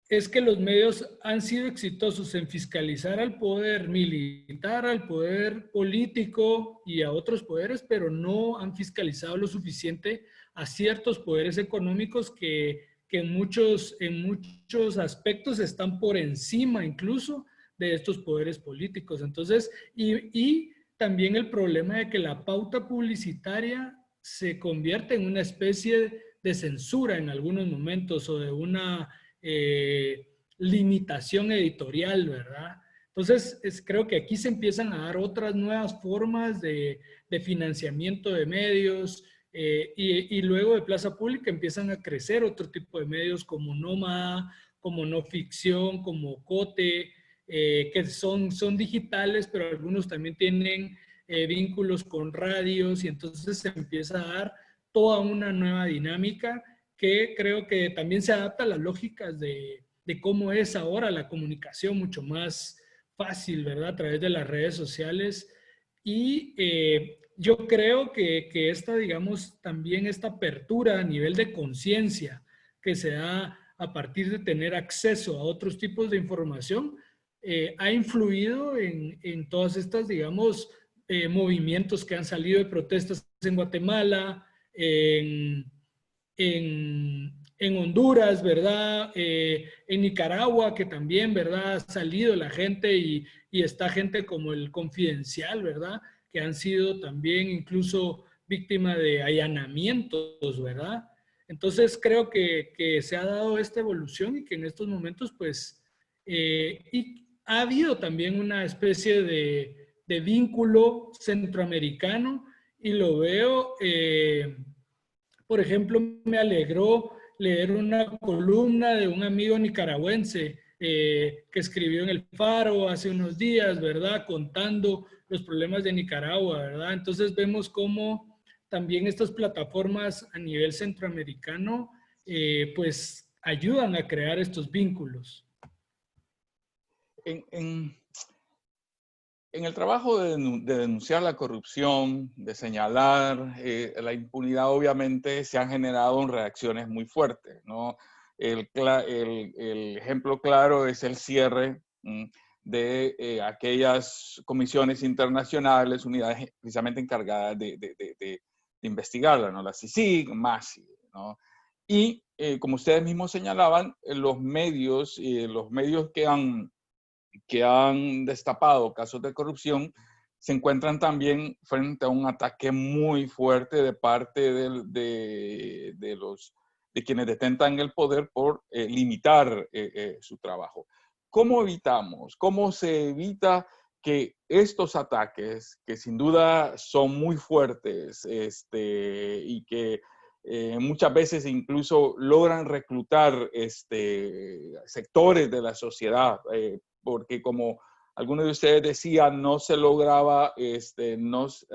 es que los medios han sido exitosos en fiscalizar al poder militar, al poder político y a otros poderes, pero no han fiscalizado lo suficiente a ciertos poderes económicos que en muchos aspectos están por encima incluso de estos poderes políticos. Entonces, y también el problema de que la pauta publicitaria se convierte en una especie de censura en algunos momentos, o de una limitación editorial, ¿verdad? Entonces, creo que aquí se empiezan a dar otras nuevas formas de financiamiento de medios, y luego de Plaza Pública empiezan a crecer otro tipo de medios como Nómada, como No Ficción, como Cote, que son digitales, pero algunos también tienen vínculos con radios, y entonces se empieza a dar toda una nueva dinámica que creo que también se adapta a las lógicas de cómo es ahora la comunicación, mucho más fácil, ¿verdad?, a través de las redes sociales. Y yo creo que esta, digamos, también esta apertura a nivel de conciencia que se da a partir de tener acceso a otros tipos de información, ha influido en todas estas, digamos, movimientos que han salido de protestas en Guatemala, en Honduras, ¿verdad? En Nicaragua, que también, ¿verdad?, ha salido la gente, y está gente como el Confidencial, ¿verdad?, que han sido también incluso víctima de allanamientos, ¿verdad? Entonces creo que se ha dado esta evolución, y que en estos momentos, pues, y ha habido también una especie de vínculo centroamericano, y lo veo... por ejemplo, me alegró leer una columna de un amigo nicaragüense que escribió en el Faro hace unos días, ¿verdad?, contando los problemas de Nicaragua, ¿verdad? Entonces vemos cómo también estas plataformas a nivel centroamericano pues ayudan a crear estos vínculos. En el trabajo de denunciar la corrupción, de señalar la impunidad, obviamente se han generado reacciones muy fuertes, ¿no? El ejemplo claro es el cierre de aquellas comisiones internacionales, unidades precisamente encargadas de investigarla, ¿no? La CICIG, MASI, ¿no? Y como ustedes mismos señalaban, los medios que han destapado casos de corrupción se encuentran también frente a un ataque muy fuerte de parte de quienes detentan el poder por limitar su trabajo. ¿Cómo se evita que estos ataques, que sin duda son muy fuertes y que muchas veces incluso logran reclutar sectores de la sociedad, porque como algunos de ustedes decían, no se ha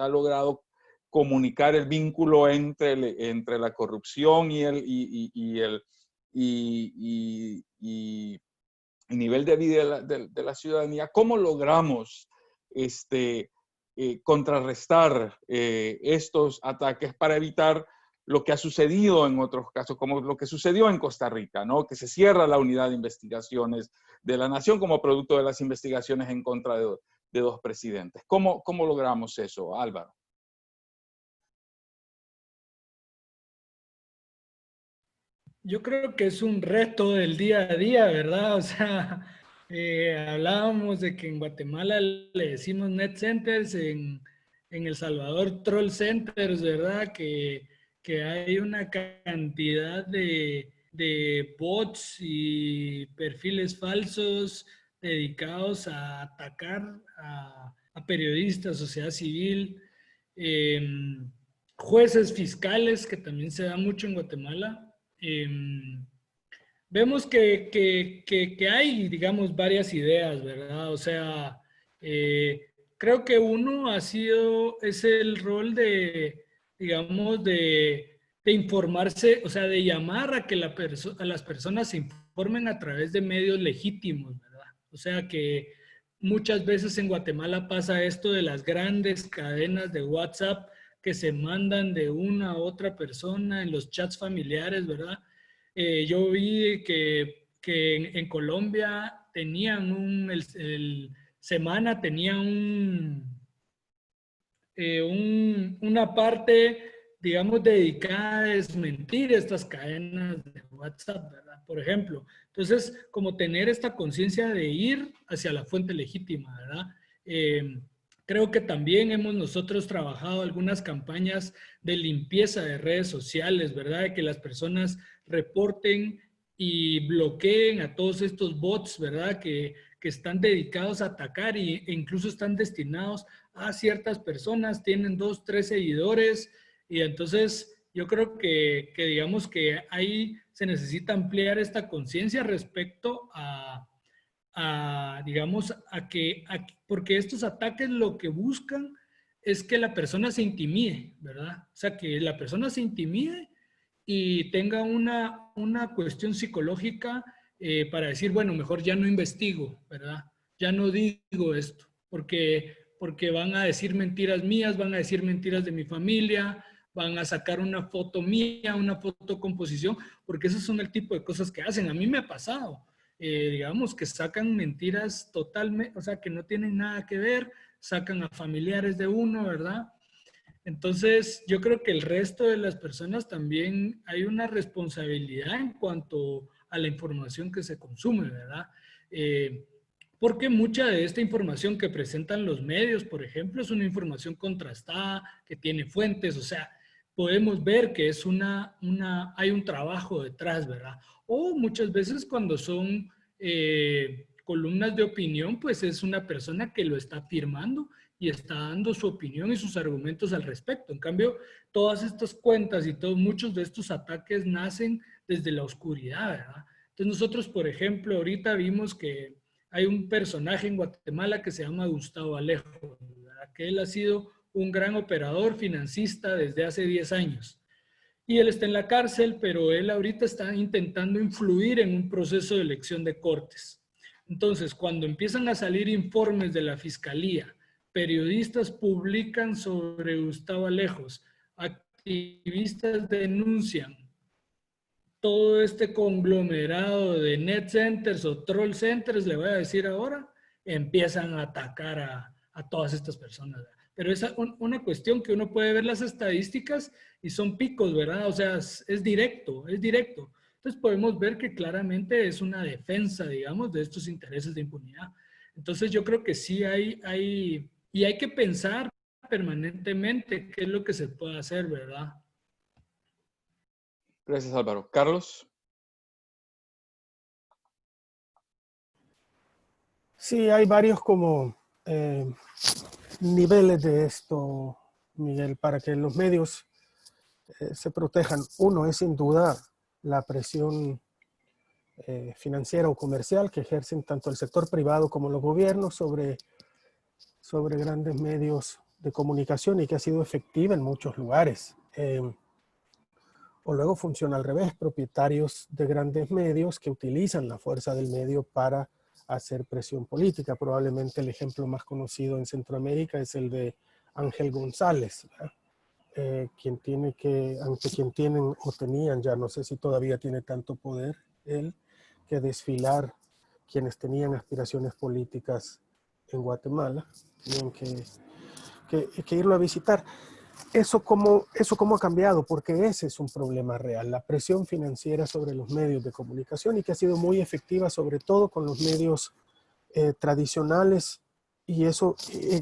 logrado comunicar el vínculo entre la corrupción y el nivel de vida de la ciudadanía? ¿Cómo logramos contrarrestar estos ataques para evitar lo que ha sucedido en otros casos, como lo que sucedió en Costa Rica, ¿no? Que se cierra la unidad de investigaciones de la nación como producto de las investigaciones en contra de dos presidentes. ¿Cómo logramos eso, Álvaro? Yo creo que es un reto del día a día, ¿verdad? O sea, hablábamos de que en Guatemala le decimos net centers, en El Salvador troll centers, ¿verdad? Que hay una cantidad de bots y perfiles falsos dedicados a atacar a periodistas, sociedad civil, jueces fiscales, que también se da mucho en Guatemala. Vemos que hay, digamos, varias ideas, ¿verdad? O sea, creo que uno es el rol de, digamos, de informarse, o sea, de llamar a que a las personas se informen a través de medios legítimos, ¿verdad? O sea, que muchas veces en Guatemala pasa esto de las grandes cadenas de WhatsApp que se mandan de una a otra persona en los chats familiares, ¿verdad? Yo vi que en Colombia tenían Semana tenía una parte, digamos, dedicada a desmentir estas cadenas de WhatsApp, ¿verdad? Por ejemplo. Entonces, como tener esta conciencia de ir hacia la fuente legítima, ¿verdad? Creo que también hemos nosotros trabajado algunas campañas de limpieza de redes sociales, ¿verdad? De que las personas reporten y bloqueen a todos estos bots, ¿verdad? Que están dedicados a atacar e incluso están destinados a ciertas personas, tienen 2, 3 seguidores, y entonces yo creo que digamos que ahí se necesita ampliar esta conciencia respecto digamos, porque estos ataques lo que buscan es que la persona se intimide, ¿verdad? O sea, que la persona se intimide y tenga una cuestión psicológica para decir, bueno, mejor ya no investigo, ¿verdad? Ya no digo esto, porque van a decir mentiras mías, van a decir mentiras de mi familia, van a sacar una foto mía, una fotocomposición, porque esos son el tipo de cosas que hacen. A mí me ha pasado, digamos, que sacan mentiras totalmente, o sea, que no tienen nada que ver, sacan a familiares de uno, ¿verdad? Entonces, yo creo que el resto de las personas también hay una responsabilidad en cuanto a la información que se consume, ¿verdad? Porque mucha de esta información que presentan los medios, por ejemplo, es una información contrastada, que tiene fuentes, o sea, podemos ver que es hay un trabajo detrás, ¿verdad? O muchas veces cuando son columnas de opinión, pues es una persona que lo está afirmando y está dando su opinión y sus argumentos al respecto. En cambio, todas estas cuentas y muchos de estos ataques nacen desde la oscuridad, ¿verdad? Entonces nosotros, por ejemplo, ahorita vimos que hay un personaje en Guatemala que se llama Gustavo Alejo, ¿verdad? Que él ha sido un gran operador financista desde hace 10 años. Y él está en la cárcel, pero él ahorita está intentando influir en un proceso de elección de cortes. Entonces, cuando empiezan a salir informes de la fiscalía, periodistas publican sobre Gustavo Alejos, activistas denuncian, todo este conglomerado de net centers o troll centers, le voy a decir ahora, empiezan a atacar a todas estas personas. Pero es una cuestión que uno puede ver las estadísticas y son picos, ¿verdad? O sea, es directo, es directo. Entonces podemos ver que claramente es una defensa, digamos, de estos intereses de impunidad. Entonces yo creo que sí y hay que pensar permanentemente qué es lo que se puede hacer, ¿verdad? Gracias, Álvaro. Carlos. Sí, hay varios como niveles de esto, Miguel, para que los medios se protejan. Uno es sin duda la presión financiera o comercial que ejercen tanto el sector privado como los gobiernos sobre grandes medios de comunicación y que ha sido efectiva en muchos lugares. O luego funciona al revés, propietarios de grandes medios que utilizan la fuerza del medio para hacer presión política. Probablemente el ejemplo más conocido en Centroamérica es el de Ángel González, ¿verdad? ante quien tienen o tenían, ya no sé si todavía tiene tanto poder él, que desfilar quienes tenían aspiraciones políticas en Guatemala, tenían que irlo a visitar. ¿Eso cómo ha cambiado? Porque ese es un problema real, la presión financiera sobre los medios de comunicación, y que ha sido muy efectiva, sobre todo con los medios tradicionales, y eso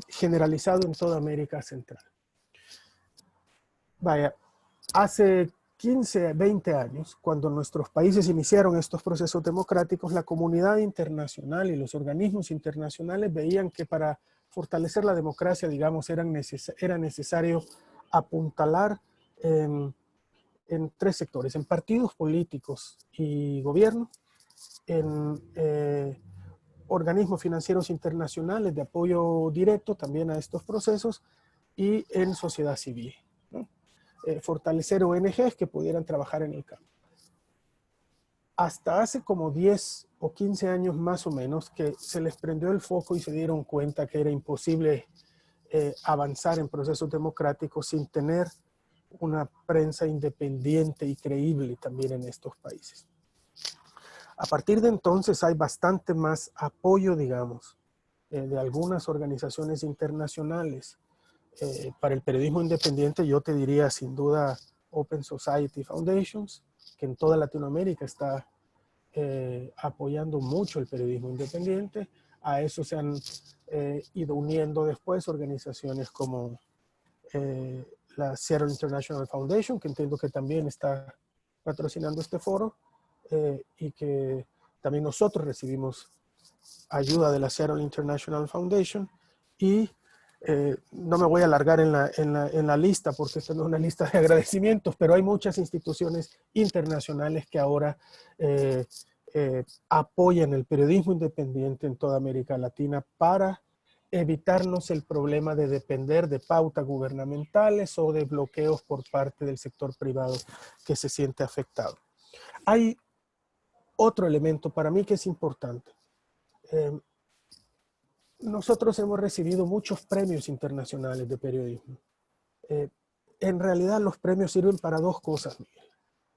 generalizado en toda América Central. Vaya, hace 15, 20 años, cuando nuestros países iniciaron estos procesos democráticos, la comunidad internacional y los organismos internacionales veían que para fortalecer la democracia, digamos, era necesario apuntalar en tres sectores: en partidos políticos y gobierno, en organismos financieros internacionales de apoyo directo también a estos procesos, y en sociedad civil, ¿no? Fortalecer ONGs que pudieran trabajar en el campo. Hasta hace como 10 o 15 años más o menos que se les prendió el foco y se dieron cuenta que era imposible avanzar en procesos democráticos sin tener una prensa independiente y creíble también en estos países. A partir de entonces hay bastante más apoyo, digamos, de algunas organizaciones internacionales para el periodismo independiente. Yo te diría sin duda Open Society Foundations, que en toda Latinoamérica está apoyando mucho el periodismo independiente. A eso se han ido uniendo después organizaciones como la Seattle International Foundation, que entiendo que también está patrocinando este foro, y que también nosotros recibimos ayuda de la Seattle International Foundation. Y no me voy a alargar en la lista, porque esta no es una lista de agradecimientos, pero hay muchas instituciones internacionales que ahora apoyan el periodismo independiente en toda América Latina para evitarnos el problema de depender de pautas gubernamentales o de bloqueos por parte del sector privado que se siente afectado. Hay otro elemento para mí que es importante. Nosotros hemos recibido muchos premios internacionales de periodismo. En realidad los premios sirven para dos cosas, Miguel.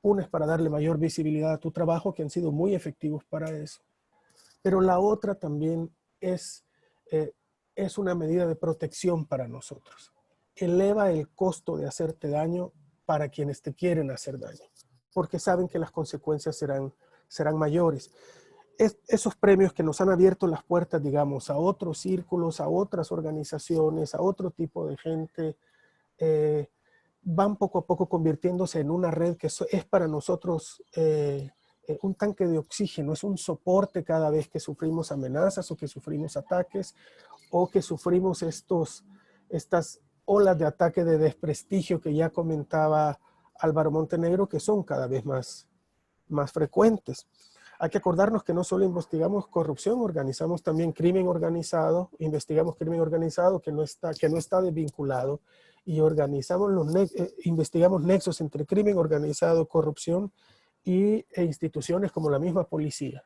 Una es para darle mayor visibilidad a tu trabajo, que han sido muy efectivos para eso. Pero la otra también es una medida de protección para nosotros. Eleva el costo de hacerte daño para quienes te quieren hacer daño, porque saben que las consecuencias serán mayores. Esos premios que nos han abierto las puertas, digamos, a otros círculos, a otras organizaciones, a otro tipo de gente, van poco a poco convirtiéndose en una red que es para nosotros un tanque de oxígeno, es un soporte cada vez que sufrimos amenazas o que sufrimos ataques o que sufrimos estas olas de ataque de desprestigio que ya comentaba Álvaro Montenegro, que son cada vez más frecuentes. Hay que acordarnos que no solo investigamos corrupción, organizamos también crimen organizado, investigamos crimen organizado que no está desvinculado, y investigamos nexos entre crimen organizado, corrupción e instituciones como la misma policía.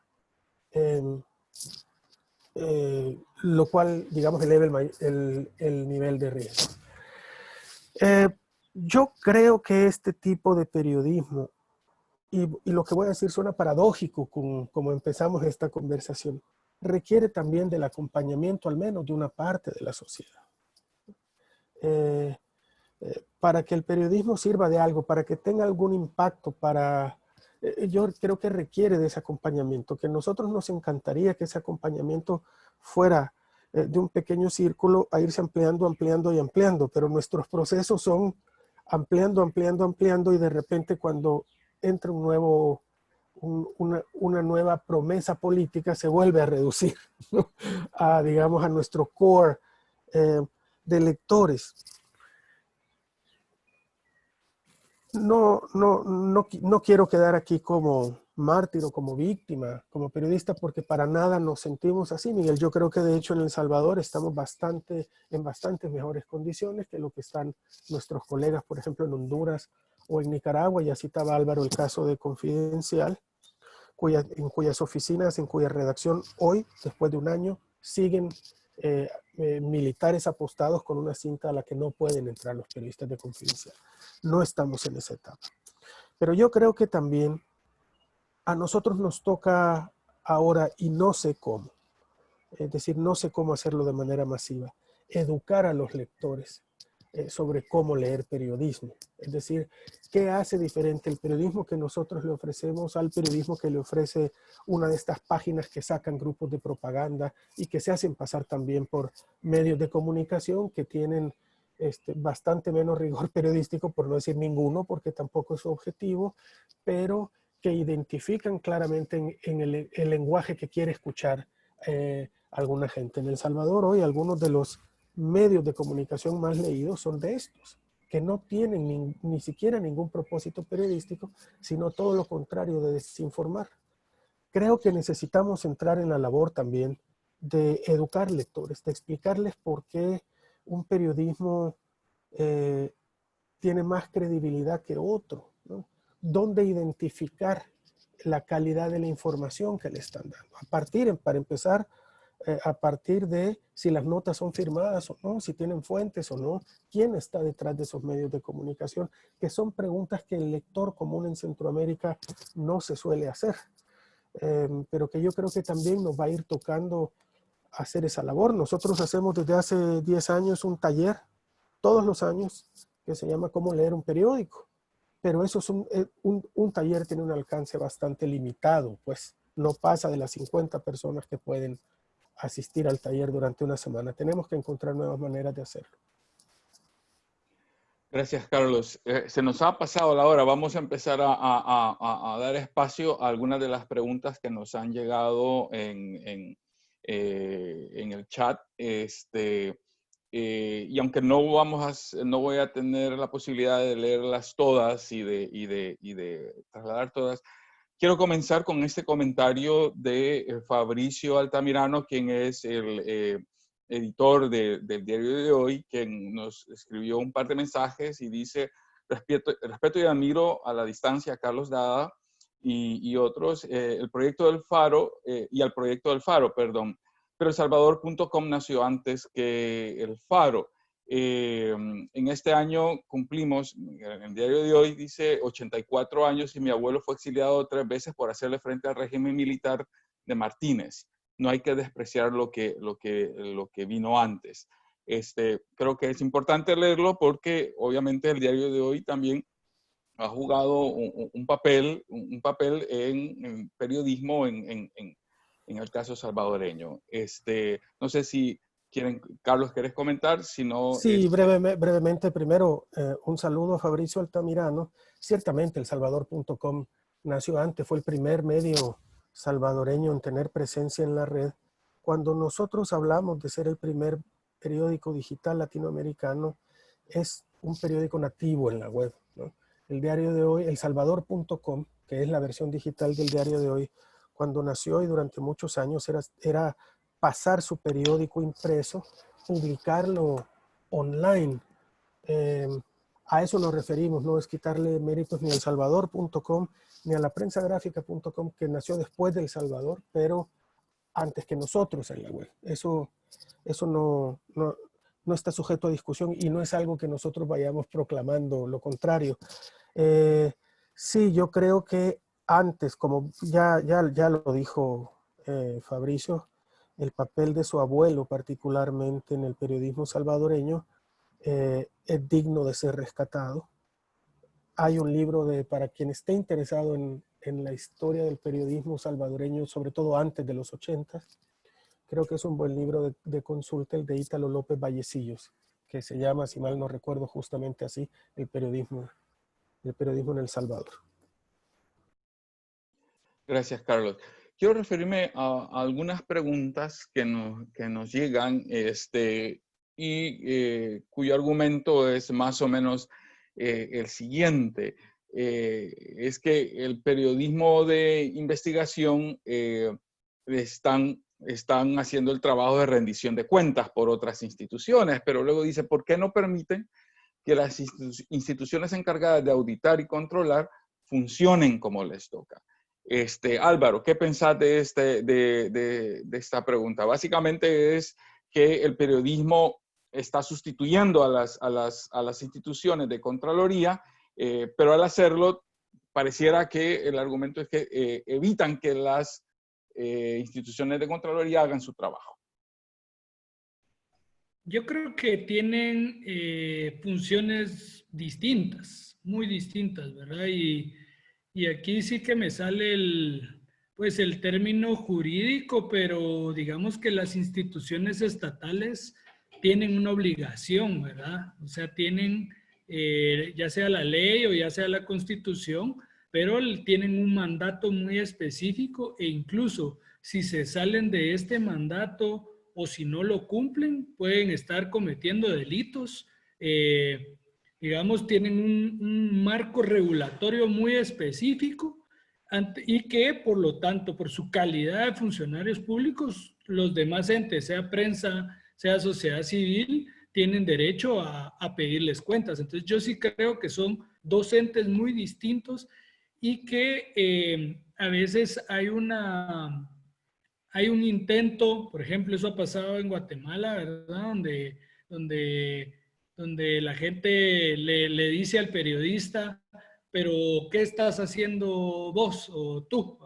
Lo cual, digamos, eleva el nivel de riesgo. Yo creo que este tipo de periodismo, y lo que voy a decir suena paradójico como empezamos esta conversación, requiere también del acompañamiento al menos de una parte de la sociedad. Para que el periodismo sirva de algo, para que tenga algún impacto, yo creo que requiere de ese acompañamiento, que a nosotros nos encantaría que ese acompañamiento fuera de un pequeño círculo a irse ampliando, pero nuestros procesos son ampliando, y de repente cuando entra una nueva promesa política se vuelve a reducir, ¿no? Digamos, a nuestro core de lectores. No quiero quedar aquí como mártir o como víctima, como periodista, porque para nada nos sentimos así, Miguel. Yo creo que de hecho en El Salvador estamos en bastantes mejores condiciones que lo que están nuestros colegas, por ejemplo, en Honduras o en Nicaragua. Ya citaba Álvaro el caso de Confidencial, en cuyas oficinas, en cuya redacción hoy, después de un año, siguen militares apostados con una cinta a la que no pueden entrar los periodistas de Confidencial. No estamos en esa etapa. Pero yo creo que también a nosotros nos toca ahora, y no sé cómo, es decir, no sé cómo hacerlo de manera masiva, educar a los lectores sobre cómo leer periodismo. Es decir, ¿qué hace diferente el periodismo que nosotros le ofrecemos al periodismo que le ofrece una de estas páginas que sacan grupos de propaganda y que se hacen pasar también por medios de comunicación que tienen bastante menos rigor periodístico, por no decir ninguno, porque tampoco es su objetivo, pero que identifican claramente en el lenguaje que quiere escuchar alguna gente. En El Salvador hoy algunos de los medios de comunicación más leídos son de estos, que no tienen ni siquiera ningún propósito periodístico, sino todo lo contrario, de desinformar. Creo que necesitamos entrar en la labor también de educar lectores, de explicarles por qué un periodismo tiene más credibilidad que otro, ¿no? Dónde identificar la calidad de la información que le están dando. Para empezar, a partir de si las notas son firmadas o no, si tienen fuentes o no, quién está detrás de esos medios de comunicación, que son preguntas que el lector común en Centroamérica no se suele hacer, pero que yo creo que también nos va a ir tocando hacer esa labor. Nosotros hacemos desde hace 10 años un taller, todos los años, que se llama Cómo leer un periódico, pero eso es un taller tiene un alcance bastante limitado, pues no pasa de las 50 personas que pueden asistir al taller durante una semana. Tenemos que encontrar nuevas maneras de hacerlo. Gracias, Carlos. Se nos ha pasado la hora. Vamos a empezar a dar espacio a algunas de las preguntas que nos han llegado en el chat. Y aunque no voy a tener la posibilidad de leerlas todas y de trasladar todas, quiero comenzar con este comentario de Fabricio Altamirano, quien es el editor del diario de hoy, quien nos escribió un par de mensajes y dice: respeto y admiro a la distancia a Carlos Dada y otros, el proyecto del Faro, y al proyecto del Faro, perdón, pero elsalvador.com nació antes que el Faro. En este año cumplimos, en el diario de hoy dice 84 años y mi abuelo fue exiliado 3 veces por hacerle frente al régimen militar de Martínez. No hay que despreciar lo que vino antes. Creo que es importante leerlo porque obviamente el diario de hoy también ha jugado un papel en periodismo en el caso salvadoreño. No sé si Carlos, ¿querés comentar? Si no, sí, brevemente. Primero, un saludo a Fabricio Altamirano. Ciertamente, elsalvador.com nació antes, fue el primer medio salvadoreño en tener presencia en la red. Cuando nosotros hablamos de ser el primer periódico digital latinoamericano, es un periódico nativo en la web, ¿no? El diario de hoy, elsalvador.com, que es la versión digital del diario de hoy, cuando nació y durante muchos años era pasar su periódico impreso, publicarlo online. A eso nos referimos, no es quitarle méritos ni al salvador.com ni a la prensagráfica.com, que nació después del Salvador, pero antes que nosotros en la web. Eso no está sujeto a discusión y no es algo que nosotros vayamos proclamando, lo contrario. Sí, yo creo que antes, como ya lo dijo Fabricio, el papel de su abuelo particularmente en el periodismo salvadoreño es digno de ser rescatado. Hay un libro para quien esté interesado en la historia del periodismo salvadoreño, sobre todo antes de los 80. Creo que es un buen libro de consulta, el de Ítalo López Vallecillos, que se llama, si mal no recuerdo, justamente así, el periodismo en El Salvador. Gracias, Carlos. Quiero referirme a algunas preguntas que nos llegan cuyo argumento es más o menos el siguiente. Es que el periodismo de investigación están haciendo el trabajo de rendición de cuentas por otras instituciones, pero luego dice, ¿por qué no permiten que las instituciones encargadas de auditar y controlar funcionen como les toca? Álvaro, ¿qué pensás de esta pregunta? Básicamente es que el periodismo está sustituyendo a las instituciones de Contraloría, pero al hacerlo pareciera que el argumento es que evitan que las instituciones de Contraloría hagan su trabajo. Yo creo que tienen funciones distintas, muy distintas, ¿verdad? Y aquí sí que me sale pues el término jurídico, pero digamos que las instituciones estatales tienen una obligación, ¿verdad? O sea, tienen ya sea la ley o ya sea la Constitución, pero tienen un mandato muy específico e incluso si se salen de este mandato o si no lo cumplen, pueden estar cometiendo delitos. Digamos, tienen un marco regulatorio muy específico y que, por lo tanto, por su calidad de funcionarios públicos, los demás entes, sea prensa, sea sociedad civil, tienen derecho a pedirles cuentas. Entonces, yo sí creo que son dos entes muy distintos y que a veces hay un intento, por ejemplo, eso ha pasado en Guatemala, ¿verdad? Donde la gente le dice al periodista, pero ¿qué estás haciendo vos o tú?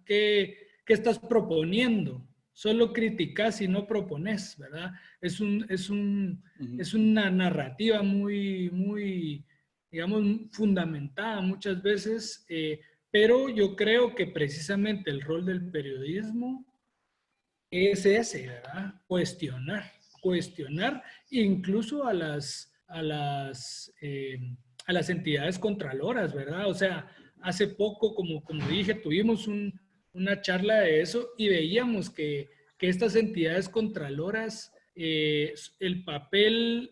¿Qué estás proponiendo? Solo criticas y no propones, ¿verdad? Es una narrativa muy, digamos, fundamentada muchas veces, pero yo creo que precisamente el rol del periodismo es ese, ¿verdad? Cuestionar incluso a las entidades contraloras, ¿verdad? O sea, hace poco, como dije, tuvimos una charla de eso y veíamos que estas entidades contraloras, el papel,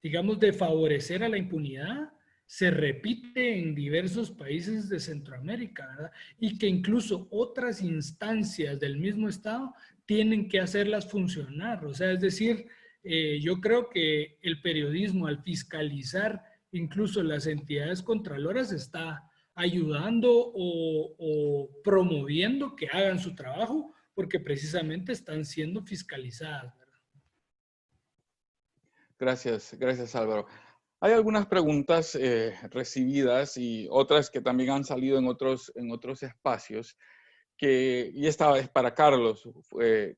digamos, de favorecer a la impunidad, se repite en diversos países de Centroamérica, ¿verdad? Y que incluso otras instancias del mismo Estado tienen que hacerlas funcionar. O sea, es decir, yo creo que el periodismo al fiscalizar incluso las entidades contraloras está ayudando o promoviendo que hagan su trabajo porque precisamente están siendo fiscalizadas, ¿verdad? Gracias Álvaro. Hay algunas preguntas recibidas y otras que también han salido en otros espacios, y esta es para Carlos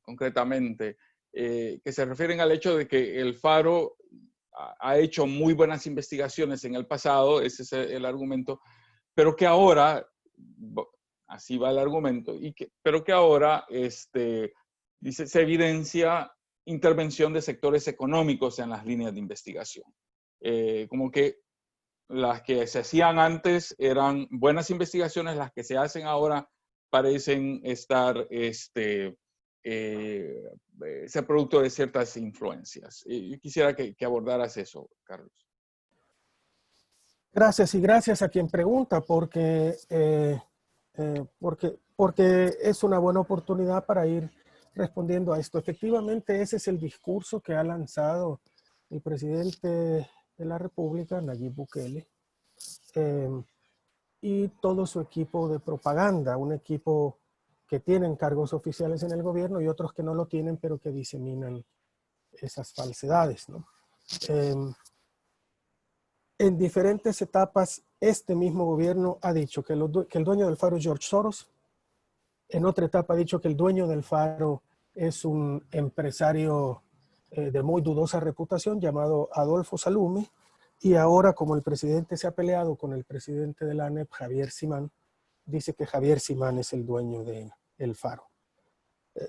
concretamente, que se refieren al hecho de que el Faro ha hecho muy buenas investigaciones en el pasado, ese es el argumento, pero que ahora, así va el argumento, pero que ahora dice, se evidencia intervención de sectores económicos en las líneas de investigación. Como que las que se hacían antes eran buenas investigaciones, las que se hacen ahora parecen ser producto de ciertas influencias. Yo quisiera que abordaras eso, Carlos. Gracias y gracias a quien pregunta porque es una buena oportunidad para ir respondiendo a esto. Efectivamente, ese es el discurso que ha lanzado el presidente de la República, Nayib Bukele, y todo su equipo de propaganda, un equipo que tienen cargos oficiales en el gobierno y otros que no lo tienen, pero que diseminan esas falsedades, ¿no? En diferentes etapas, este mismo gobierno ha dicho que el dueño del Faro es George Soros. En otra etapa ha dicho que el dueño del Faro es un empresario de muy dudosa reputación llamado Adolfo Salume. Y ahora, como el presidente se ha peleado con el presidente de la ANEP, Javier Simán, dice que Javier Simán es el dueño del Faro.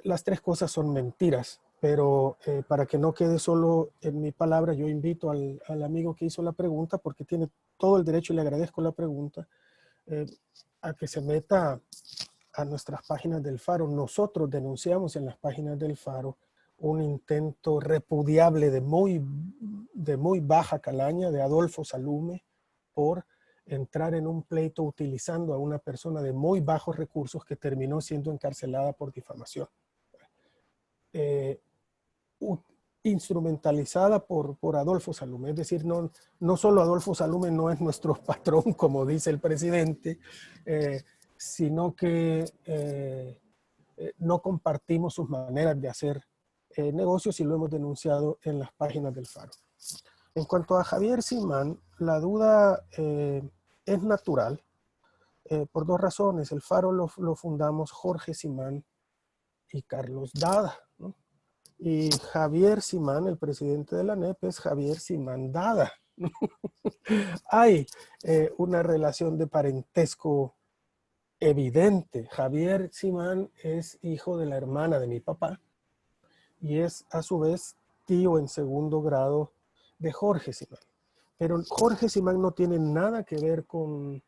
Las tres cosas son mentiras, pero para que no quede solo en mi palabra, yo invito al amigo que hizo la pregunta, porque tiene todo el derecho y le agradezco la pregunta, a que se meta a nuestras páginas del Faro. Nosotros denunciamos en las páginas del Faro un intento repudiable de muy baja calaña de Adolfo Salume por entrar en un pleito utilizando a una persona de muy bajos recursos que terminó siendo encarcelada por difamación. Instrumentalizada por Adolfo Salume. Es decir, no solo Adolfo Salume no es nuestro patrón, como dice el presidente, sino que no compartimos sus maneras de hacer negocios y lo hemos denunciado en las páginas del Faro. En cuanto a Javier Simán, la duda es natural por dos razones. El Faro lo fundamos Jorge Simán y Carlos Dada, ¿no? Y Javier Simán, el presidente de la ANEP, es Javier Simán Dada. Hay una relación de parentesco evidente. Javier Simán es hijo de la hermana de mi papá y es a su vez tío en segundo grado de Jorge Simán. Pero Jorge Simán no tiene nada que ver con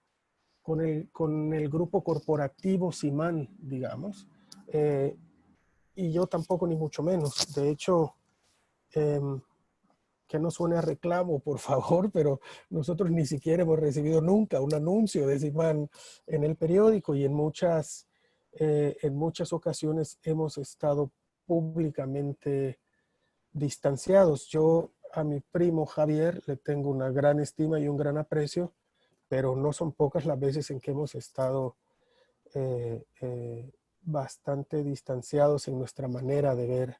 el grupo corporativo Simán, digamos. Y yo tampoco, ni mucho menos. De hecho, que no suene a reclamo, por favor, pero nosotros ni siquiera hemos recibido nunca un anuncio de Simán en el periódico y en muchas ocasiones hemos estado públicamente distanciados. Yo a mi primo Javier le tengo una gran estima y un gran aprecio, pero no son pocas las veces en que hemos estado bastante distanciados en nuestra manera de ver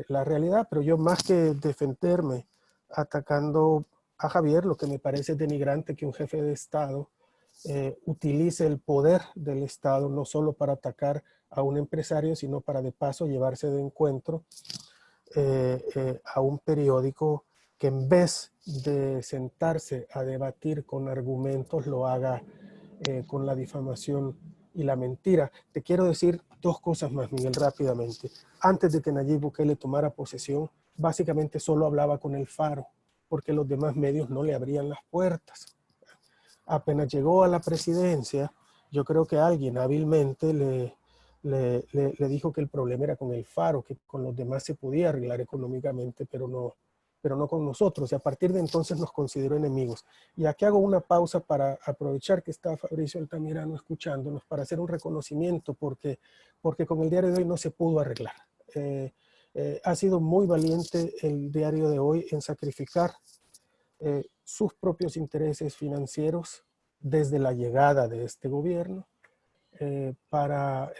la realidad. Pero yo, más que defenderme atacando a Javier, lo que me parece denigrante que un jefe de Estado utilice el poder del Estado no solo para atacar a un empresario, sino para de paso llevarse de encuentro a un periódico que, en vez de sentarse a debatir con argumentos, lo haga con la difamación y la mentira. Te quiero decir dos cosas más, Miguel, rápidamente. Antes de que Nayib Bukele tomara posesión, básicamente solo hablaba con el Faro, porque los demás medios no le abrían las puertas. Apenas llegó a la presidencia, yo creo que alguien hábilmente le dijo que el problema era con el Faro, que con los demás se podía arreglar económicamente, pero no con nosotros. Y a partir de entonces nos consideró enemigos. Y aquí hago una pausa para aprovechar que está Fabricio Altamirano escuchándonos, para hacer un reconocimiento, porque con el diario de hoy no se pudo arreglar. Ha sido muy valiente el diario de hoy en sacrificar sus propios intereses financieros desde la llegada de este gobierno para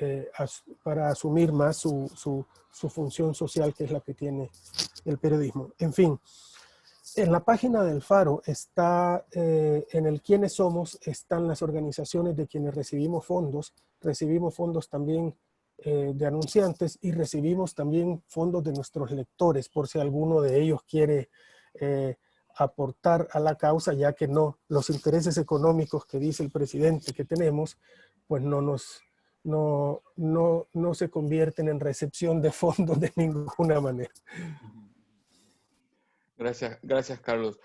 asumir más su función social, que es la que tiene el periodismo. En fin, en la página del Faro está, en el quiénes somos, están las organizaciones de quienes recibimos fondos también de anunciantes, y recibimos también fondos de nuestros lectores, por si alguno de ellos quiere aportar a la causa, ya que los intereses económicos que dice el presidente que tenemos, pues no se convierten en recepción de fondos de ninguna manera. Gracias, Carlos.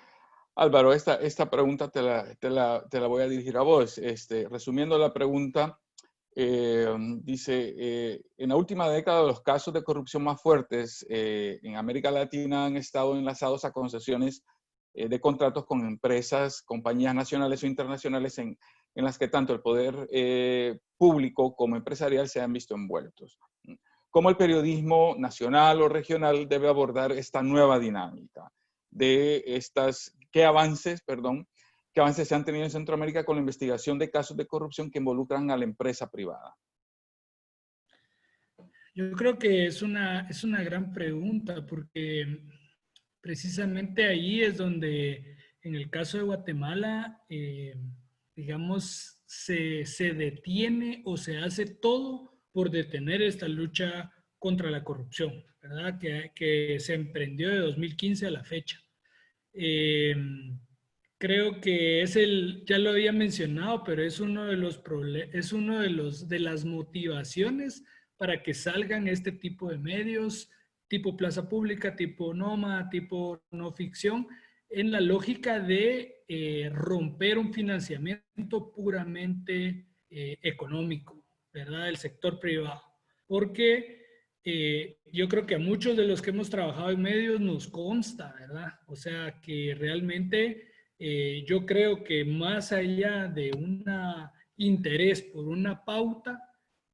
Álvaro, esta pregunta te la voy a dirigir a vos. Resumiendo la pregunta, dice, en la última década los casos de corrupción más fuertes en América Latina han estado enlazados a concesiones de contratos con empresas, compañías nacionales o internacionales en las que tanto el poder público como empresarial se han visto envueltos. ¿Cómo el periodismo nacional o regional debe abordar esta nueva dinámica de qué avances se han tenido en Centroamérica con la investigación de casos de corrupción que involucran a la empresa privada? Yo creo que es una gran pregunta, porque precisamente ahí es donde, en el caso de Guatemala, digamos, se detiene o se hace todo por detener esta lucha contra la corrupción, ¿verdad? Que se emprendió de 2015 a la fecha. Creo que ya lo había mencionado, pero es uno de los de las motivaciones para que salgan este tipo de medios, tipo Plaza Pública, tipo Noma, tipo no ficción, en la lógica de romper un financiamiento puramente económico, ¿verdad? Del sector privado. Porque yo creo que a muchos de los que hemos trabajado en medios nos consta, ¿verdad? O sea, que realmente yo creo que más allá de un interés por una pauta,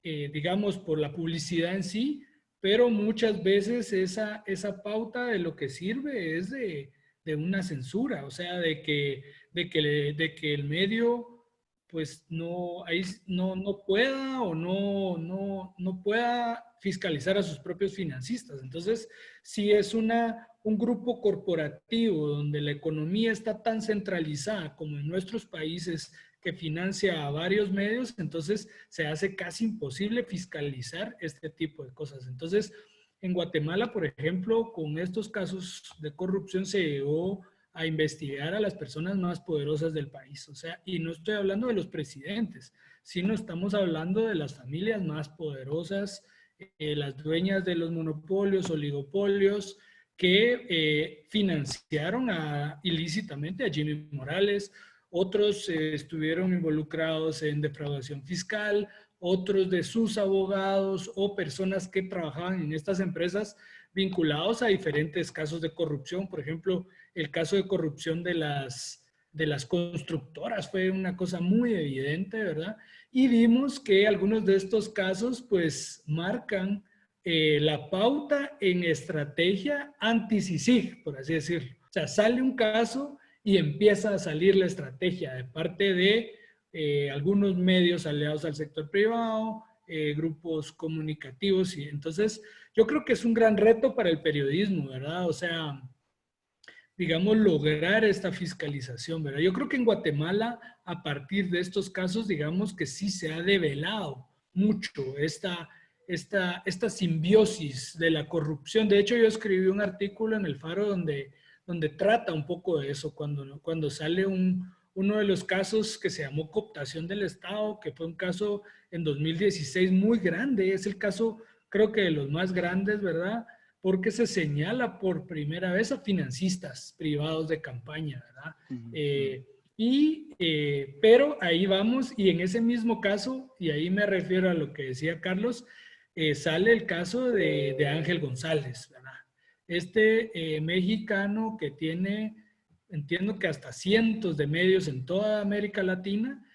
digamos, por la publicidad en sí, pero muchas veces esa pauta de lo que sirve es de una censura, o sea, de que el medio pues no, ahí no pueda o no pueda fiscalizar a sus propios financistas. Entonces, si es un grupo corporativo donde la economía está tan centralizada como en nuestros países, que financia a varios medios, entonces se hace casi imposible fiscalizar este tipo de cosas. Entonces, en Guatemala, por ejemplo, con estos casos de corrupción se llegó a investigar a las personas más poderosas del país. O sea, y no estoy hablando de los presidentes, sino estamos hablando de las familias más poderosas, las dueñas de los monopolios, oligopolios, que financiaron ilícitamente a Jimmy Morales. Otros estuvieron involucrados en defraudación fiscal, otros de sus abogados o personas que trabajaban en estas empresas vinculados a diferentes casos de corrupción. Por ejemplo, el caso de corrupción de las constructoras fue una cosa muy evidente, ¿verdad? Y vimos que algunos de estos casos pues marcan la pauta en estrategia anti-CICIG, por así decirlo. O sea, sale un caso y empieza a salir la estrategia de parte de algunos medios aliados al sector privado, grupos comunicativos. Y entonces, yo creo que es un gran reto para el periodismo, ¿verdad? O sea, digamos, lograr esta fiscalización, ¿verdad? Yo creo que en Guatemala, a partir de estos casos, digamos que sí se ha develado mucho esta simbiosis de la corrupción. De hecho, yo escribí un artículo en El Faro donde trata un poco de eso, cuando sale uno de los casos que se llamó cooptación del Estado, que fue un caso en 2016 muy grande, es el caso, creo que de los más grandes, ¿verdad? Porque se señala por primera vez a financistas privados de campaña, ¿verdad? Pero ahí vamos, y en ese mismo caso, y ahí me refiero a lo que decía Carlos, sale el caso de Ángel González, ¿verdad? Este mexicano que tiene, entiendo que hasta cientos de medios en toda América Latina,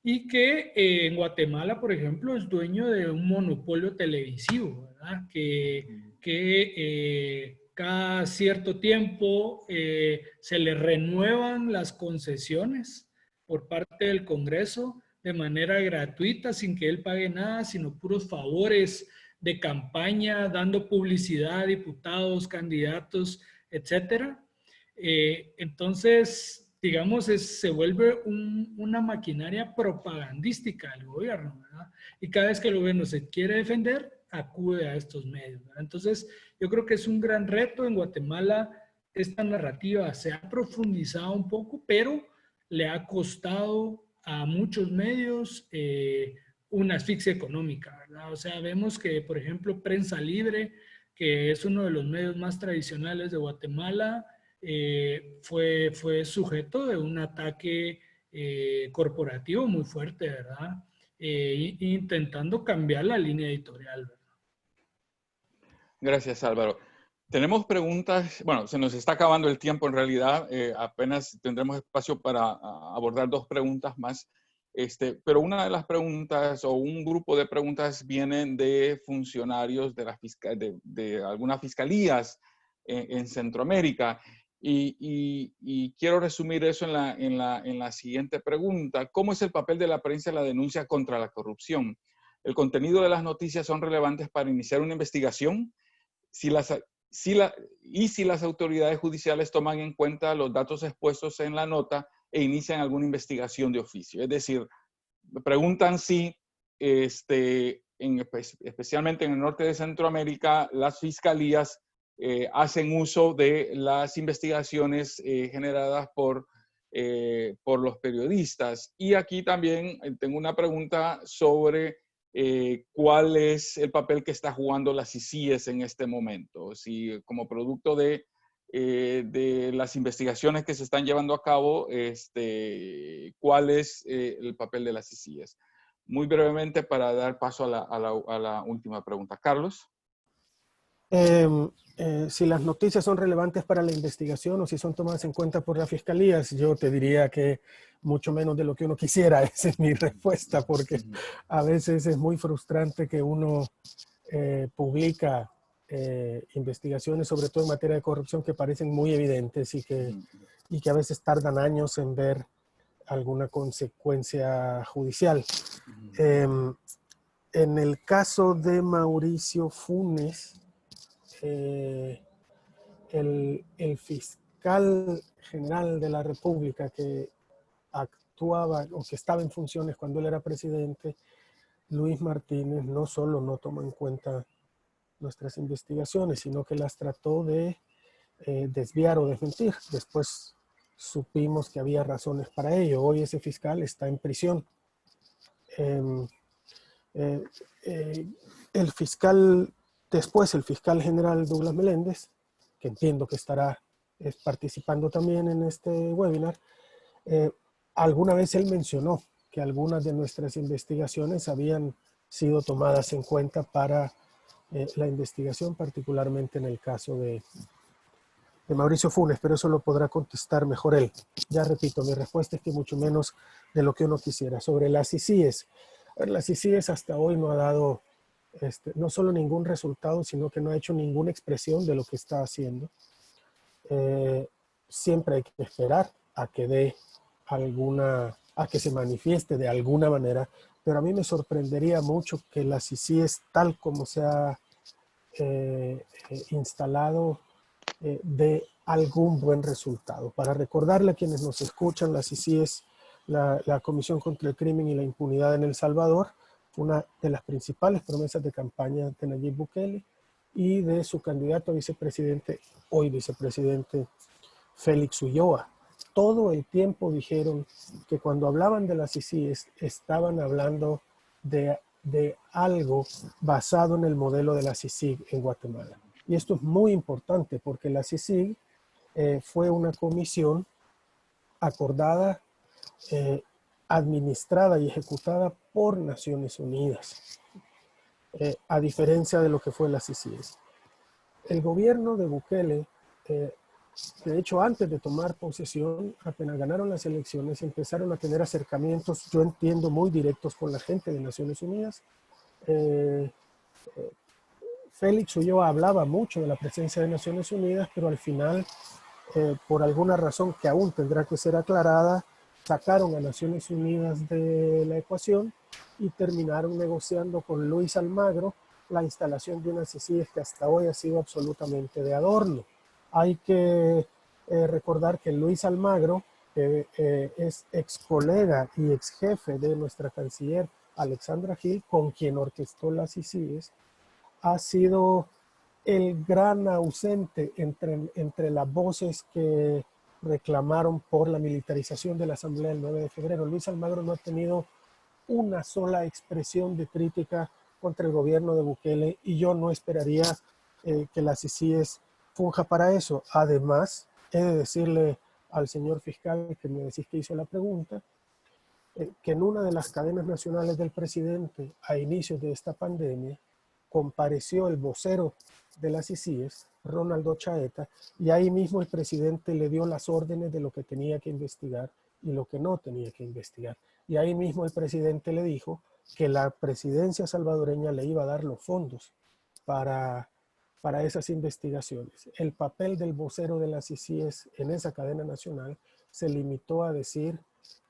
y que en Guatemala, por ejemplo, es dueño de un monopolio televisivo, ¿verdad? Que cada cierto tiempo se le renuevan las concesiones por parte del Congreso de manera gratuita, sin que él pague nada, sino puros favores de campaña, dando publicidad a diputados, candidatos, etcétera. Entonces, digamos, se vuelve una maquinaria propagandística del gobierno, ¿verdad? Y cada vez que el gobierno se quiere defender, acude a estos medios, ¿verdad? Entonces, yo creo que es un gran reto. En Guatemala esta narrativa se ha profundizado un poco, pero le ha costado a muchos medios una asfixia económica, ¿verdad? O sea, vemos que, por ejemplo, Prensa Libre, que es uno de los medios más tradicionales de Guatemala, fue sujeto de un ataque corporativo muy fuerte, ¿verdad? Intentando cambiar la línea editorial, ¿verdad? Gracias, Álvaro. Tenemos preguntas, bueno, se nos está acabando el tiempo en realidad, apenas tendremos espacio para abordar 2 preguntas más, pero una de las preguntas o un grupo de preguntas vienen de funcionarios de algunas fiscalías en Centroamérica y quiero resumir eso en la siguiente pregunta. ¿Cómo es el papel de la prensa en la denuncia contra la corrupción? ¿El contenido de las noticias son relevantes para iniciar una investigación? Si las autoridades judiciales toman en cuenta los datos expuestos en la nota e inician alguna investigación de oficio. Es decir, me preguntan si, especialmente en el norte de Centroamérica, las fiscalías hacen uso de las investigaciones generadas por los periodistas. Y aquí también tengo una pregunta sobre cuál es el papel que está jugando las CICIES en este momento. Si como producto de las investigaciones que se están llevando a cabo, cuál es el papel de las CICIES. Muy brevemente para dar paso a la última pregunta. Carlos. Si las noticias son relevantes para la investigación o si son tomadas en cuenta por las fiscalías, yo te diría que mucho menos de lo que uno quisiera. Esa es mi respuesta, porque a veces es muy frustrante que uno publica investigaciones, sobre todo en materia de corrupción, que parecen muy evidentes y que a veces tardan años en ver alguna consecuencia judicial. En el caso de Mauricio Funes, el fiscal general de la República que actuaba o que estaba en funciones cuando él era presidente, Luis Martínez, no solo no tomó en cuenta nuestras investigaciones, sino que las trató de desviar o desmentir. Después supimos que había razones para ello. Hoy ese fiscal está en prisión. El fiscal general Douglas Meléndez, que entiendo que estará participando también en este webinar, alguna vez él mencionó que algunas de nuestras investigaciones habían sido tomadas en cuenta para la investigación, particularmente en el caso de Mauricio Funes, pero eso lo podrá contestar mejor él. Ya repito, mi respuesta es que mucho menos de lo que uno quisiera. Sobre las CICIES, las CICIES hasta hoy no ha dado no solo ningún resultado, sino que no ha hecho ninguna expresión de lo que está haciendo. Siempre hay que esperar a que se manifieste de alguna manera, pero a mí me sorprendería mucho que la CICIES, tal como se ha instalado, de algún buen resultado. Para recordarle a quienes nos escuchan, la CICIES, la Comisión contra el Crimen y la Impunidad en El Salvador, una de las principales promesas de campaña de Nayib Bukele y de su candidato a vicepresidente, hoy vicepresidente, Félix Ulloa. Todo el tiempo dijeron que cuando hablaban de las CICIES estaban hablando de algo basado en el modelo de la CICIG en Guatemala. Y esto es muy importante porque la CICIG fue una comisión acordada, administrada y ejecutada por Naciones Unidas, a diferencia de lo que fue la CICIES. El gobierno de Bukele, de hecho, antes de tomar posesión, apenas ganaron las elecciones, empezaron a tener acercamientos, yo entiendo, muy directos con la gente de Naciones Unidas. Félix Ulloa hablaba mucho de la presencia de Naciones Unidas, pero al final, por alguna razón que aún tendrá que ser aclarada, sacaron a Naciones Unidas de la ecuación y terminaron negociando con Luis Almagro la instalación de una CICIES que hasta hoy ha sido absolutamente de adorno. Hay que recordar que Luis Almagro, es ex colega y ex jefe de nuestra canciller Alexandra Gil, con quien orquestó la CICIES, ha sido el gran ausente entre las voces que reclamaron por la militarización de la Asamblea del 9 de febrero. Luis Almagro no ha tenido una sola expresión de crítica contra el gobierno de Bukele y yo no esperaría que la CICIES funja para eso. Además, he de decirle al señor fiscal que me decís que hizo la pregunta, que en una de las cadenas nacionales del presidente a inicios de esta pandemia compareció el vocero de las CICIES, Ronaldo Chaeta, y ahí mismo el presidente le dio las órdenes de lo que tenía que investigar y lo que no tenía que investigar. Y ahí mismo el presidente le dijo que la presidencia salvadoreña le iba a dar los fondos para esas investigaciones. El papel del vocero de las CICIES en esa cadena nacional se limitó a decir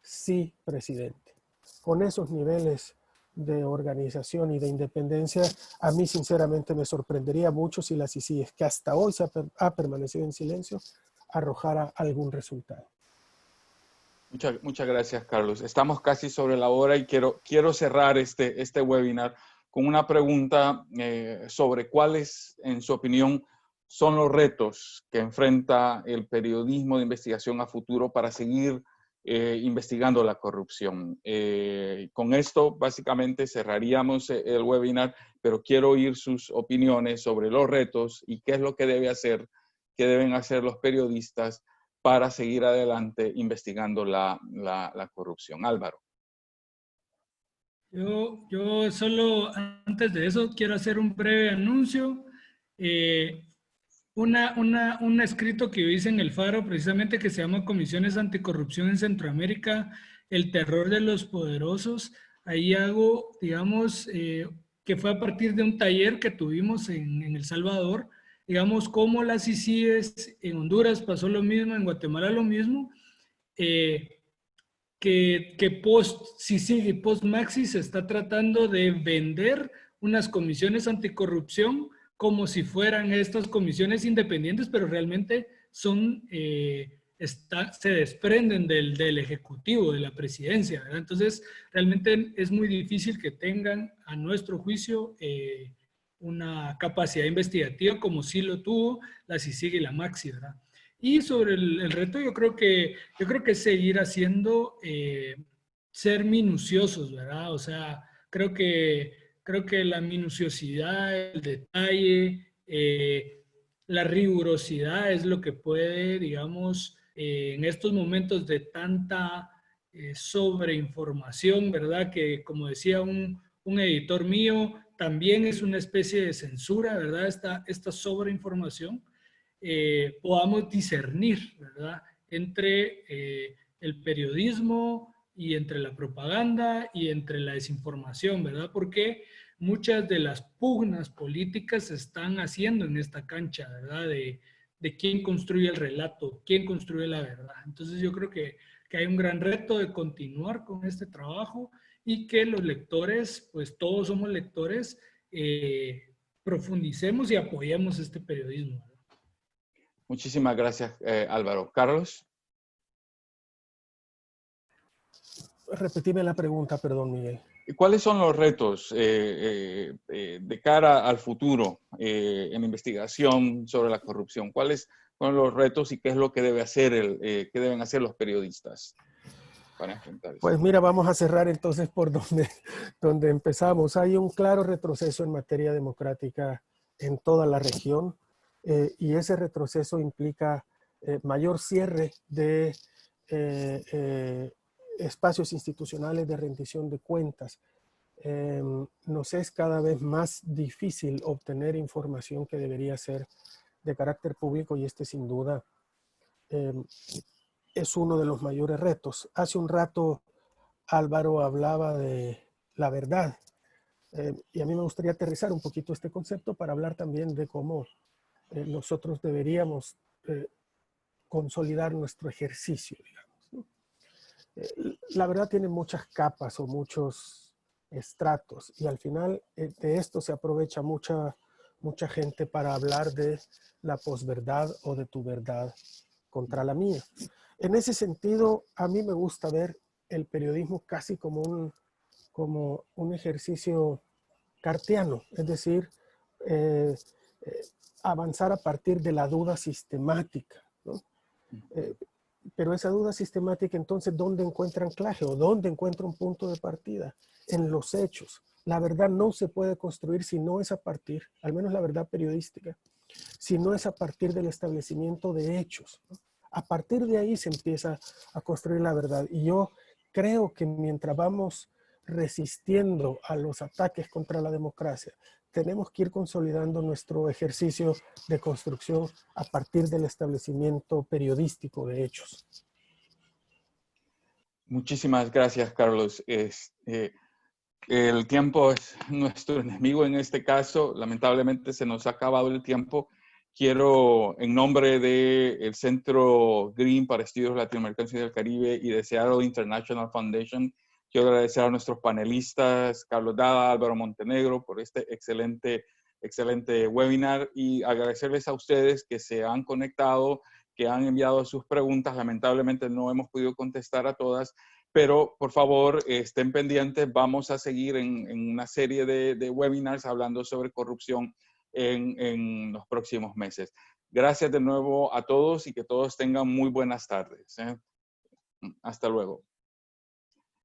sí, presidente. Con esos niveles de organización y de independencia, a mí sinceramente me sorprendería mucho si la CICIES, que hasta hoy ha permanecido en silencio, arrojara algún resultado. Muchas gracias, Carlos. Estamos casi sobre la hora y quiero cerrar este webinar con una pregunta sobre cuáles, en su opinión, son los retos que enfrenta el periodismo de investigación a futuro para seguir investigando la corrupción. Con esto, básicamente, cerraríamos el webinar, pero quiero oír sus opiniones sobre los retos y qué es lo que deben hacer los periodistas para seguir adelante investigando la corrupción. Álvaro. Yo solo, antes de eso, quiero hacer un breve anuncio. Un escrito que yo hice en El Faro, precisamente, que se llama Comisiones Anticorrupción en Centroamérica, el terror de los poderosos. Ahí hago, digamos, que fue a partir de un taller que tuvimos en El Salvador, digamos, cómo las CICIES en Honduras pasó lo mismo, en Guatemala lo mismo. que post CICIG y post Maxi se está tratando de vender unas comisiones anticorrupción como si fueran estas comisiones independientes, pero realmente son, se desprenden del Ejecutivo, de la Presidencia, ¿verdad? Entonces, realmente es muy difícil que tengan, a nuestro juicio, una capacidad investigativa como sí lo tuvo la CICIG y la Maxi, ¿verdad? Y sobre el reto, yo creo que seguir haciendo, ser minuciosos, ¿verdad? O sea, creo que la minuciosidad, el detalle, la rigurosidad es lo que puede, digamos, en estos momentos de tanta sobreinformación, ¿verdad? Que como decía un editor mío, también es una especie de censura, ¿verdad? Esta sobreinformación. Podamos discernir, ¿verdad? Entre el periodismo y entre la propaganda y entre la desinformación, ¿verdad? Porque muchas de las pugnas políticas se están haciendo en esta cancha, ¿verdad? De quién construye el relato, quién construye la verdad. Entonces yo creo que hay un gran reto de continuar con este trabajo y que los lectores, pues todos somos lectores, profundicemos y apoyemos este periodismo, ¿verdad? Muchísimas gracias, Álvaro. Carlos. Repetime la pregunta, perdón, Miguel. ¿Cuáles son los retos de cara al futuro en investigación sobre la corrupción? ¿Cuáles son los retos y qué es lo que qué deben hacer los periodistas para enfrentar eso? Pues mira, vamos a cerrar entonces por donde empezamos. Hay un claro retroceso en materia democrática en toda la región y ese retroceso implica mayor cierre de espacios institucionales de rendición de cuentas. Nos es cada vez más difícil obtener información que debería ser de carácter público y este sin duda es uno de los mayores retos. Hace un rato Álvaro hablaba de la verdad y a mí me gustaría aterrizar un poquito este concepto para hablar también de cómo nosotros deberíamos consolidar nuestro ejercicio, digamos, ¿no? La verdad tiene muchas capas o muchos estratos y al final de esto se aprovecha mucha gente para hablar de la posverdad o de tu verdad contra la mía. En ese sentido, a mí me gusta ver el periodismo casi como un ejercicio cartesiano, es decir, avanzar a partir de la duda sistemática, ¿no? Pero esa duda sistemática, entonces, ¿dónde encuentra anclaje o dónde encuentra un punto de partida? En los hechos. La verdad no se puede construir si no es a partir, al menos la verdad periodística, si no es a partir del establecimiento de hechos, ¿no? A partir de ahí se empieza a construir la verdad. Y yo creo que mientras vamos resistiendo a los ataques contra la democracia, tenemos que ir consolidando nuestro ejercicio de construcción a partir del establecimiento periodístico de hechos. Muchísimas gracias, Carlos. El tiempo es nuestro enemigo en este caso. Lamentablemente se nos ha acabado el tiempo. Quiero, en nombre del Centro Green para Estudios Latinoamericanos y del Caribe y de Seattle International Foundation, quiero agradecer a nuestros panelistas, Carlos Dada, Álvaro Montenegro, por este excelente webinar y agradecerles a ustedes que se han conectado, que han enviado sus preguntas. Lamentablemente no hemos podido contestar a todas, pero por favor estén pendientes. Vamos a seguir en una serie de webinars hablando sobre corrupción en los próximos meses. Gracias de nuevo a todos y que todos tengan muy buenas tardes. Hasta luego.